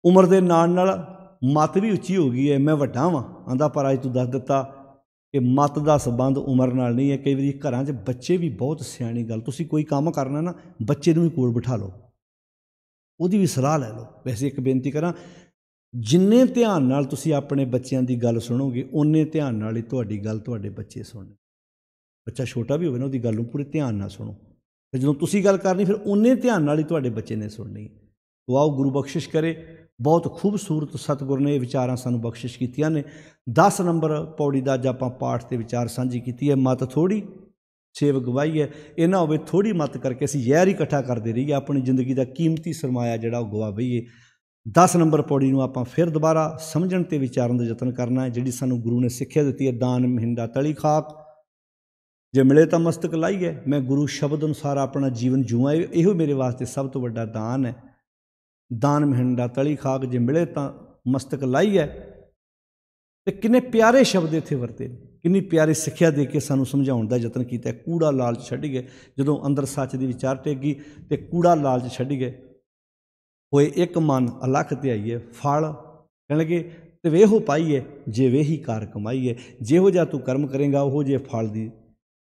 उम्र के नाल नाल मत भी उच्ची हो गई है, मैं वड्डा वां, आंदा पर अज तूं दस दिता कि मत का संबंध उम्र नाल नहीं है। कई बार घरां 'च बच्चे भी बहुत सियाणी गल, तुसीं कोई काम करना ना बच्चे नूं भी कोल बिठा लो, ਉਹਦੀ भी सलाह लै लो। वैसे एक बेनती करा, जिन्ने ध्यान नाल तुसीं अपने बच्चों की गल सुनोगे उन्ने ध्यान नाल ही तुहाडी गल तुहाडे बच्चे सुनने। बच्चा छोटा भी होवे ना उसकी गल नूं पूरे ध्यान नाल सुनो, तो जो तुसीं गल करनी फिर उन्ने ध्यान नाल ही तुहाडे बच्चे ने सुननी। तो आओ गुरु बख्शिश करे, बहुत खूबसूरत सतगुर ने विचारां सानूं बख्शिश कीतियां ने। 10 नंबर पौड़ी का अज आपां पाठ ते विचार सांझी कीती है। मत थोड़ी सेव गवाही है, ये ना होवे थोड़ी मत करके असीं जहर ही इकट्ठा करते रहिए, अपनी जिंदगी का कीमती सरमाया जिहड़ा गवा बईए। 10 नंबर पौड़ी नूं आपां फिर दोबारा समझण ते विचारन दा यतन करना है, जिहड़ी सानूं गुरु ने सिक्ख्या दित्ती है। दान महिंदा तली खाक, जे मिले तो मस्तक लाइए, मैं गुरु शब्द अनुसार अपना जीवन जूआं, इहो मेरे वास्ते सब तो वड्डा दान है। दान महिंदा तली खाक, जे मिले तो मस्तक लाइए। तो किन्ने प्यारे शब्द इत्थे वरते, किन्नी प्यारी सिक्ख्या दे के सानूं समझाउण दा यतन कीता। कूड़ा लालच छड्डिए, जदों अंदर सच दी विचार टेगी तो कूड़ा लालच छड्डिए। होए एक मन अलख ध्याइए, फल कहण लगे ते वेहो पाइए, जे वेही कार कमाइए। जिहो जिहा तू कर्म करेंगा उहो जे फल दी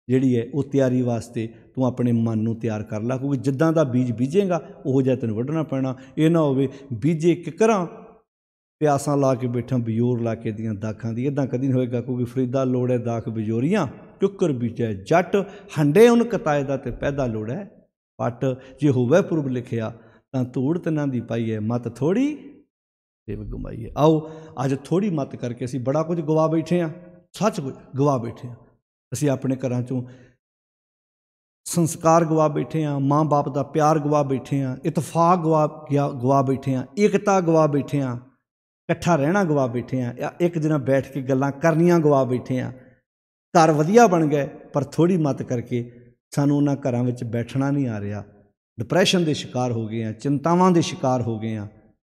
जिहड़ी है वो तैयारी वास्ते तू अपने मन नूं तैयार कर ला, क्योंकि जिद्दां दा बीज बीजेगा उहो जिहा तैनूं वड्ढना पैना। ये ना होवे बीजे किकरां प्यासां ला के बैठा बजोर ला के दियां दाखां दी, इदां कदी नहीं होएगा। क्योंकि फरीदा लोड़ है दाख बजोरियां, चुक्कर बीजै जट, हंडे उन कताए दा ते पैदा लोड़ है पट। जे होवे पूर्व लिखिया तां धूड़ तिन्हां दी पाई है, मत थोड़ी सेव गमाई है। आओ अज थोड़ी मत करके असीं बड़ा कुछ गवा बैठे हाँ, सच कुछ गवा बैठे हाँ। असीं अपने घरां चों संस्कार गवा बैठे हाँ, माँ बाप का प्यार गवा बैठे हाँ, इतफाक गवा बैठे हाँ, एकता गवा बैठे हाँ, इकट्ठा रहना गवा बैठे हाँ, एक दिन बैठ के गल्लां करनियां गवा बैठे हाँ। घर वधिया बन गए पर थोड़ी मत करके सानूं उन्हां घरां विच बैठना नहीं आ रहा। डिप्रैशन के शिकार हो गए हैं, चिंतावां के शिकार हो गए हैं,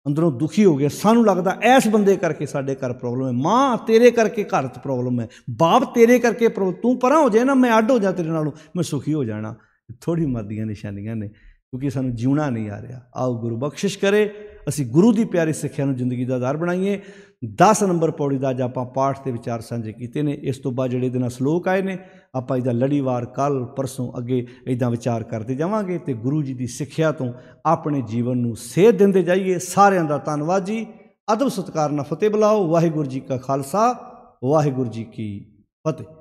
अंदरों दुखी हो गए। सानूं लगदा इस बंदे करके साडे घर प्रॉब्लम है, माँ तेरे करके घर च प्रॉब्लम है, बाप तेरे करके प्रॉब्लम, तू परां हो जाए ना मैं अड्ड हो जा तेरे नालों, मैं सुखी हो जाना। थोड़ी मत दियां निशानियां ने, क्योंकि सानूं जीवना नहीं आ रहा। आओ गुरु बख्शिश करे, असी गुरु की प्यारी सिक्ख्या नूं जिंदगी का आधार बनाइए। 10 नंबर पौड़ी का अज आपां पाठ के विचार साझे कीते ने। इस तो बाद जिहड़े दिन श्लोक आए ने आपां इहदा लड़ीवार कल परसों अगे इदां विचार करते जावांगे ते गुरु जी की सिक्ख्या तो अपने जीवन नूं सेध दिंदे जाइए। सारिआं दा धन्नवाद जी। अदब सत्कार नाल फतेह बुलाओ। वाहिगुरू जी का खालसा, वाहिगुरू जी की फतेह।